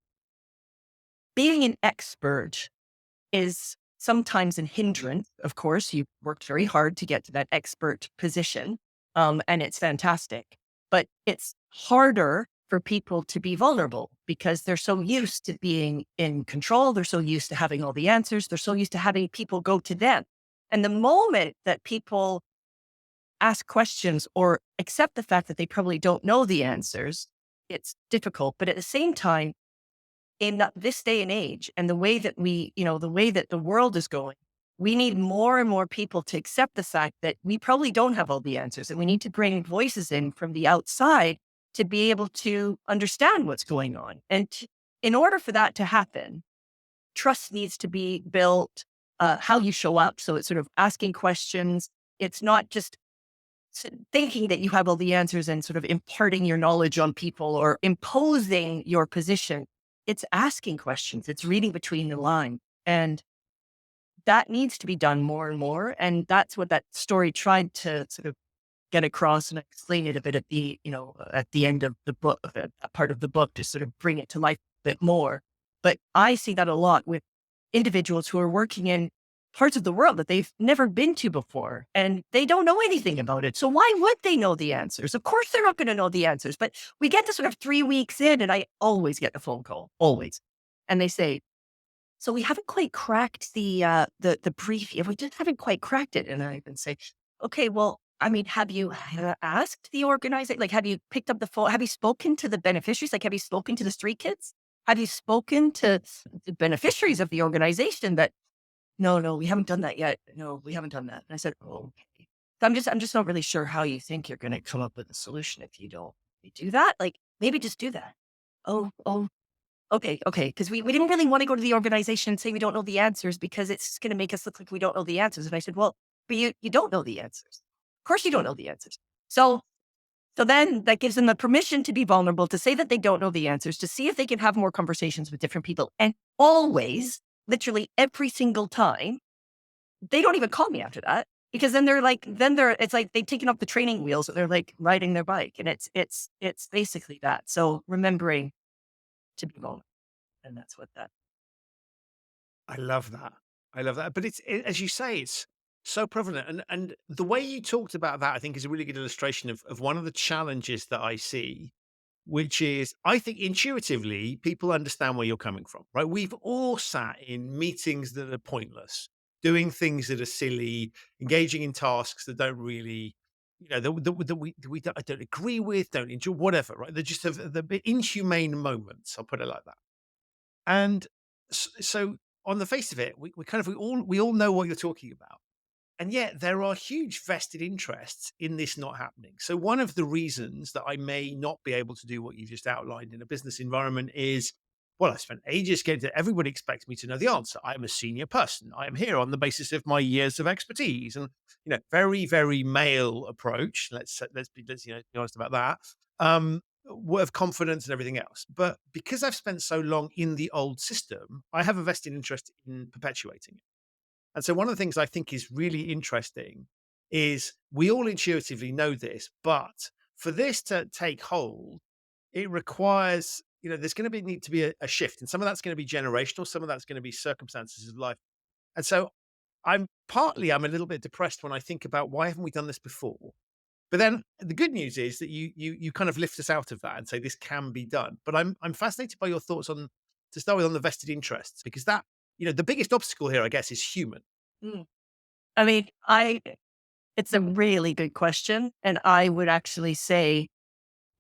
being an expert is sometimes a hindrance. Of course, you've worked very hard to get to that expert position, and it's fantastic. But it's harder for people to be vulnerable because they're so used to being in control. They're so used to having all the answers. They're so used to having people go to them. And the moment that people ask questions or accept the fact that they probably don't know the answers, it's difficult. But at the same time, in this day and age and the way that the way that the world is going, we need more and more people to accept the fact that we probably don't have all the answers, and we need to bring voices in from the outside to be able to understand what's going on. And in order for that to happen, trust needs to be built, how you show up. So it's sort of asking questions. It's not just thinking that you have all the answers and sort of imparting your knowledge on people or imposing your position. It's asking questions. It's reading between the lines. And that needs to be done more and more. And that's what that story tried to sort of get across and explain it a bit at the end of the book, a part of the book, to sort of bring it to life a bit more. But I see that a lot with individuals who are working in parts of the world that they've never been to before, and they don't know anything about it. So why would they know the answers? Of course, they're not going to know the answers, but we get to sort of 3 weeks in, and I always get a phone call, always. And they say, so we haven't quite cracked the brief. We just haven't quite cracked it. And I can say, okay, well, have you asked the organizer? Like, have you picked up the phone? Have you spoken to the beneficiaries? Like, have you spoken to the street kids? Have you spoken to the beneficiaries of the organization that, no, we haven't done that yet. No, we haven't done that. And I said, oh, okay. So I'm just not really sure how you think you're going to come up with a solution if you don't do that. Like, maybe just do that. Oh, okay. Because we didn't really want to go to the organization and say we don't know the answers because it's going to make us look like we don't know the answers. And I said, well, but you don't know the answers. Of course you don't know the answers. So then that gives them the permission to be vulnerable, to say that they don't know the answers, to see if they can have more conversations with different people. And always, literally every single time, they don't even call me after that, because then it's like they've taken off the training wheels. They're like riding their bike. And it's basically that. So remembering to be vulnerable. And that's what that. I love that. I love that. But as you say, it's so prevalent. And the way you talked about that, I think, is a really good illustration of one of the challenges that I see, which is I think intuitively people understand where you're coming from, right? We've all sat in meetings that are pointless, doing things that are silly, engaging in tasks that don't really, I don't agree with, don't enjoy, whatever, right? They're just the inhumane moments. I'll put it like that. And so on the face of it, we all know what you're talking about. And yet there are huge vested interests in this not happening. So one of the reasons that I may not be able to do what you just outlined in a business environment is, well, I spent ages getting to everybody expects me to know the answer. I am a senior person. I am here on the basis of my years of expertise and very, very male approach. Be honest about that. Word of confidence and everything else. But because I've spent so long in the old system, I have a vested interest in perpetuating it. And so one of the things I think is really interesting is we all intuitively know this, but for this to take hold, it requires, there's going to need to be a shift. And some of that's going to be generational, some of that's going to be circumstances of life. And so I'm a little bit depressed when I think about why haven't we done this before? But then the good news is that you kind of lift us out of that and say this can be done. But I'm fascinated by your thoughts on, to start with, on the vested interests, because that, the biggest obstacle here, I guess, is human. Mm. I mean, it's a really good question. And I would actually say,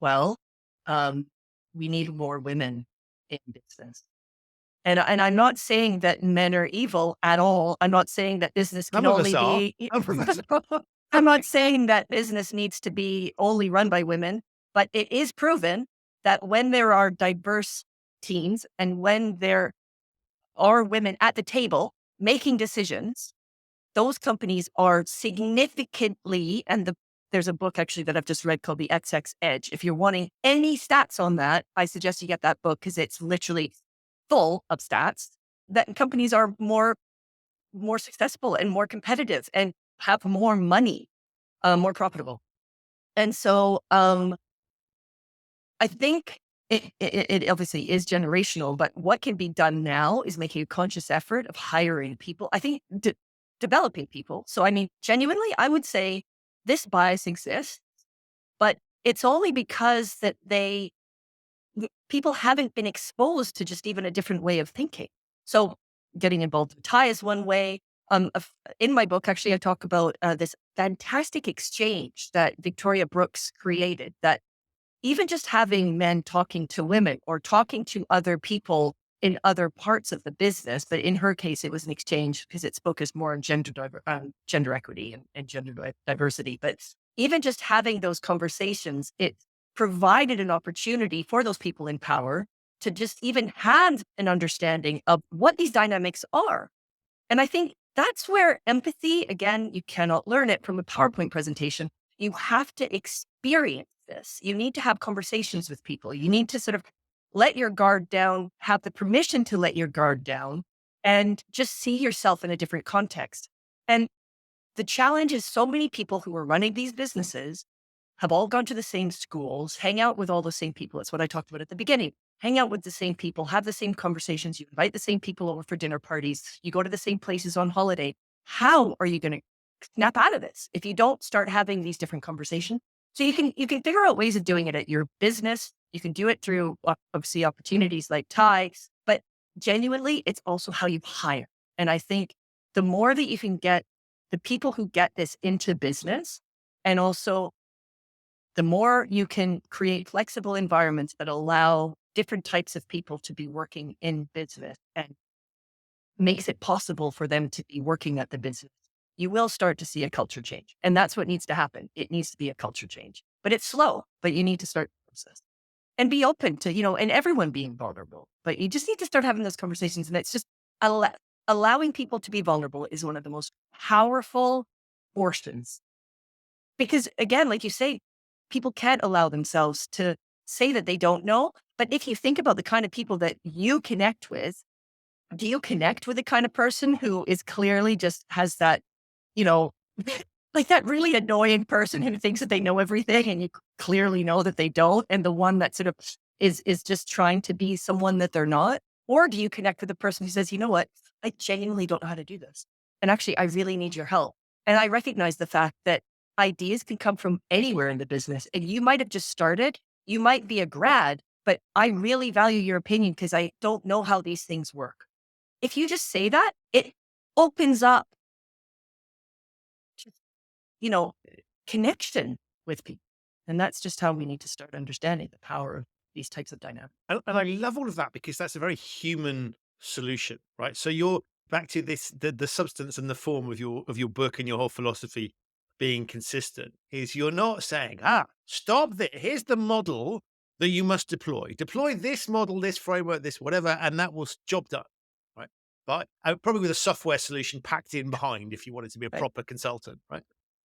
well, we need more women in business. And I'm not saying that men are evil at all. I'm not saying that business can Some of us only be. I'm not saying that business needs to be only run by women, but it is proven that when there are diverse teams and when there are women at the table making decisions, those companies are significantly, and there's a book actually that I've just read called The XX Edge. If you're wanting any stats on that, I suggest you get that book because it's literally full of stats that companies are more successful and more competitive and have more money, more profitable. And so I think it obviously is generational, but what can be done now is making a conscious effort of hiring people. I think developing people. So, I mean, genuinely, I would say this bias exists, but it's only because that people haven't been exposed to just even a different way of thinking. So getting involved with TIE is one way. In my book, actually, I talk about this fantastic exchange that Victoria Brooks created, that even just having men talking to women or talking to other people in other parts of the business, but in her case, it was an exchange because its focused more on gender equity and gender diversity. But even just having those conversations, it provided an opportunity for those people in power to just even have an understanding of what these dynamics are. And I think that's where empathy, again, you cannot learn it from a PowerPoint presentation. You have to experience this. You need to have conversations with people. You need to sort of let your guard down, have the permission to let your guard down, and just see yourself in a different context. And the challenge is so many people who are running these businesses have all gone to the same schools, hang out with all the same people. That's what I talked about at the beginning. Hang out with the same people, have the same conversations. You invite the same people over for dinner parties. You go to the same places on holiday. How are you going to snap out of this if you don't start having these different conversations? So you can figure out ways of doing it at your business. You can do it through obviously opportunities like TIEs, but genuinely, it's also how you hire. And I think the more that you can get the people who get this into business, and also the more you can create flexible environments that allow different types of people to be working in business and makes it possible for them to be working at the business, you will start to see a culture change. And that's what needs to happen. It needs to be a culture change, but it's slow, but you need to start the process and be open to, and everyone being vulnerable, but you just need to start having those conversations. And it's just allowing people to be vulnerable is one of the most powerful forces. Because again, like you say, people can't allow themselves to say that they don't know. But if you think about the kind of people that you connect with, do you connect with the kind of person who is clearly just has that, like that really annoying person who thinks that they know everything and you clearly know that they don't, and the one that sort of is just trying to be someone that they're not? Or do you connect with the person who says, you know what, I genuinely don't know how to do this. And actually, I really need your help. And I recognize the fact that ideas can come from anywhere in the business. And you might have just started, you might be a grad, but I really value your opinion because I don't know how these things work. If you just say that, it opens up, you know, connection with people. And that's just how we need to start understanding the power of these types of dynamics. And I love all of that because that's a very human solution, right? So you're back to this, the substance and the form of your book and your whole philosophy being consistent is you're not saying, stop this. Here's the model that you must deploy. Deploy this model, this framework, this whatever, and that will job done, right? But probably with a software solution packed in behind if you wanted to be a proper consultant, right?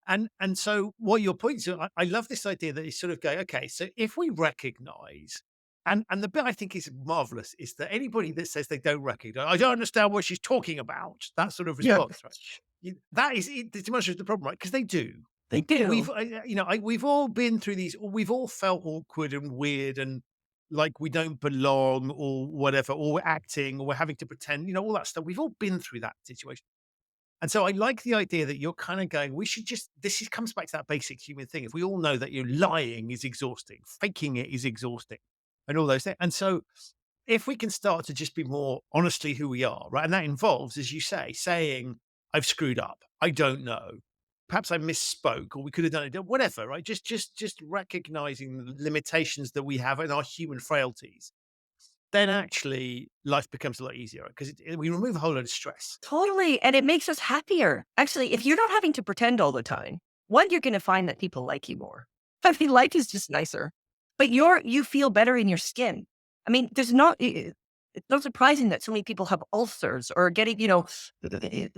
And so what your point is, I love this idea that you sort of go, okay, so if we recognize, and the bit I think is marvelous is that anybody that says they don't recognize, I don't understand what she's talking about, that sort of response, right? That is too much of the problem, right? Because they do. They do. We've all been through these, we've all felt awkward and weird and like we don't belong or whatever, or we're acting or we're having to pretend, all that stuff. We've all been through that situation. And so I like the idea that you're kind of going, we should just, comes back to that basic human thing. If we all know that lying is exhausting, faking it is exhausting and all those things. And so if we can start to just be more honestly who we are, right? And that involves, as you say, saying, I've screwed up. I don't know. Perhaps I misspoke or we could have done it, whatever, right? Just recognizing the limitations that we have in our human frailties. Then actually life becomes a lot easier because we remove a whole lot of stress. Totally. And it makes us happier. Actually, if you're not having to pretend all the time, one, you're going to find that people like you more. I mean, life is just nicer, but you feel better in your skin. I mean, it's not surprising that so many people have ulcers or getting,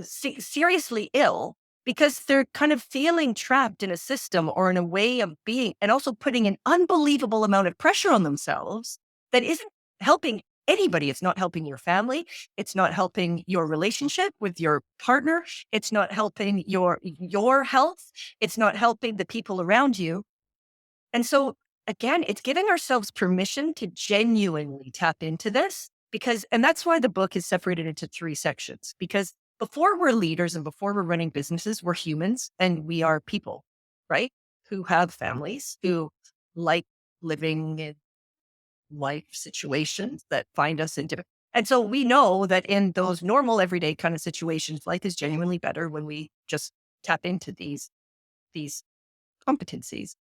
seriously ill because they're kind of feeling trapped in a system or in a way of being, and also putting an unbelievable amount of pressure on themselves that isn't helping anybody. It's not helping your family. It's not helping your relationship with your partner. It's not helping your health. It's not helping the people around you. And so again, it's giving ourselves permission to genuinely tap into this and that's why the book is separated into 3 sections, because before we're leaders and before we're running businesses, we're humans and we are people, right? Who have families, who like living in life situations that find us in different. And so we know that in those normal everyday kind of situations, life is genuinely better when we just tap into these competencies.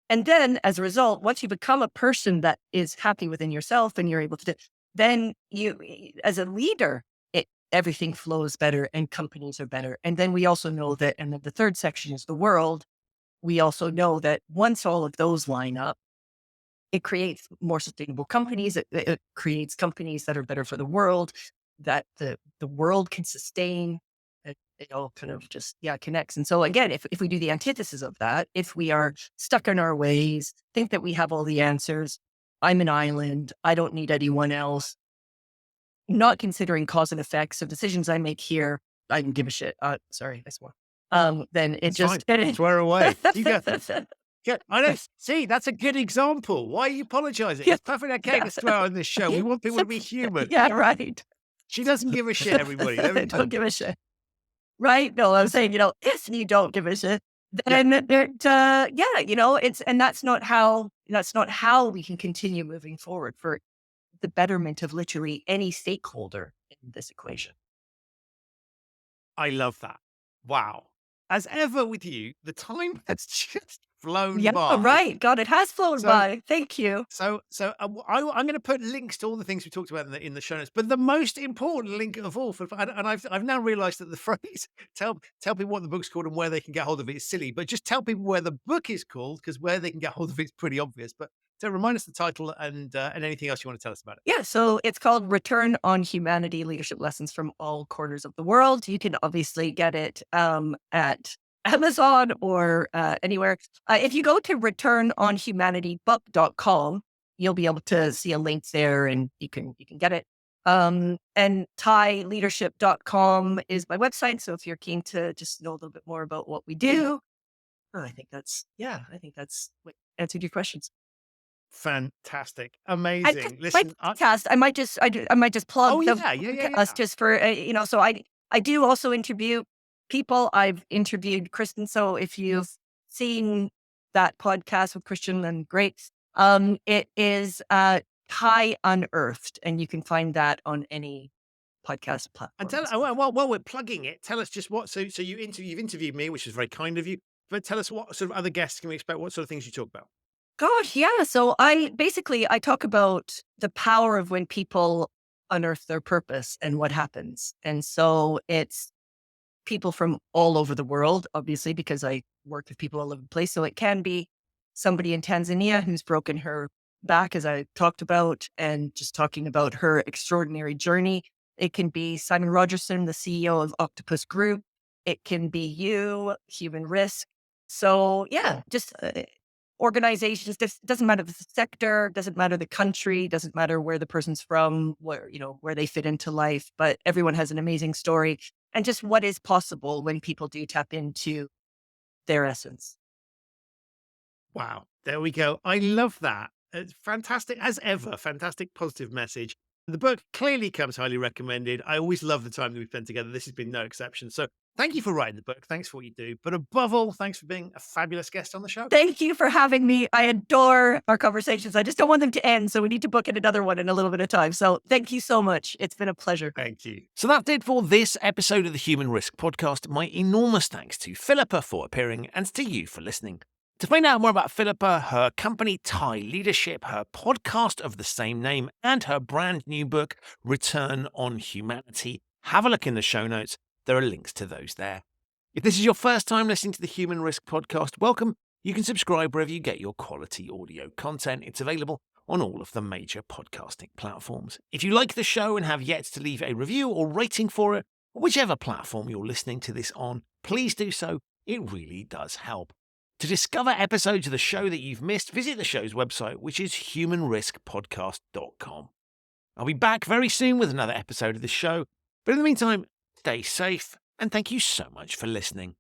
And then as a result, once you become a person that is happy within yourself and you're able to then you, as a leader, everything flows better and companies are better. And then we also know that, and then the 3rd section is the world. We also know that once all of those line up, it creates more sustainable companies. It creates companies that are better for the world, that the world can sustain. It all kind of just, connects. And so again, if we do the antithesis of that, if we are stuck in our ways, think that we have all the answers, I'm an island, I don't need anyone else, not considering cause and effect. So decisions I make here, I don't give a shit. Sorry, I swore. Then it just swear away. You got that. Yeah, I know. See, that's a good example. Why are you apologizing? It's perfectly okay to swear on this show. We want people to be human. Yeah, right. She doesn't give a shit, everybody. Don't give a shit. Right? No, I'm saying, if you don't give a shit, then that's not how we can continue moving forward for the betterment of literally any stakeholder in this equation. I love that. Wow. As ever with you, the time has just flown by. Right. God, it has flown by. Thank you. So I'm going to put links to all the things we talked about in the show notes. But the most important link of all, and I've now realised that the phrase "tell people what the book's called and where they can get hold of it" is silly. But just tell people where the book is called, because where they can get hold of it is pretty obvious. But so remind us the title and anything else you want to tell us about it. Yeah, so it's called Return on Humanity: Leadership Lessons from All Corners of the World. You can obviously get it at Amazon or anywhere. If you go to returnonhumanitybook.com, you'll be able to see a link there and you can get it. And thaileadership.com is my website. So if you're keen to just know a little bit more about what we do, I think that's what answered your questions. Fantastic. And just Amazing. my Listen, podcast, I might just plug oh, the yeah. podcast just for, so I do also interview people. I've interviewed Kristen. So if you've seen that podcast with Christian, then great. It is High Unearthed, and you can find that on any podcast And platform. while we're plugging it, tell us just what. So you've interviewed me, which is very kind of you. But tell us what sort of other guests can we expect? What sort of things you talk about? Gosh, yeah. So I talk about the power of when people unearth their purpose and what happens. And so it's people from all over the world, obviously, because I work with people all over the place. So it can be somebody in Tanzania who's broken her back, as I talked about, and just talking about her extraordinary journey. It can be Simon Rogerson, the CEO of Octopus Group. It can be you, Human Risk. So yeah, just organizations. Doesn't matter the sector, doesn't matter the country, doesn't matter where the person's from, where they fit into life. But everyone has an amazing story, and just what is possible when people do tap into their essence. Wow. There we go. I love that. It's fantastic as ever. Fantastic positive message. The book clearly comes highly recommended. I always love the time that we spent together. This has been no exception. So thank you for writing the book. Thanks for what you do. But above all, thanks for being a fabulous guest on the show. Thank you for having me. I adore our conversations. I just don't want them to end. So we need to book in another one in a little bit of time. So thank you so much. It's been a pleasure. Thank you. So that's it for this episode of the Human Risk Podcast. My enormous thanks to Philippa for appearing and to you for listening. To find out more about Philippa, her company Thai Leadership, her podcast of the same name, and her brand new book, Return on Humanity, have a look in the show notes. There are links to those there. If this is your first time listening to the Human Risk Podcast, welcome. You can subscribe wherever you get your quality audio content. It's available on all of the major podcasting platforms. If you like the show and have yet to leave a review or rating for it, whichever platform you're listening to this on, please do so. It really does help. To discover episodes of the show that you've missed, visit the show's website, which is humanriskpodcast.com. I'll be back very soon with another episode of the show, but in the meantime, stay safe and thank you so much for listening.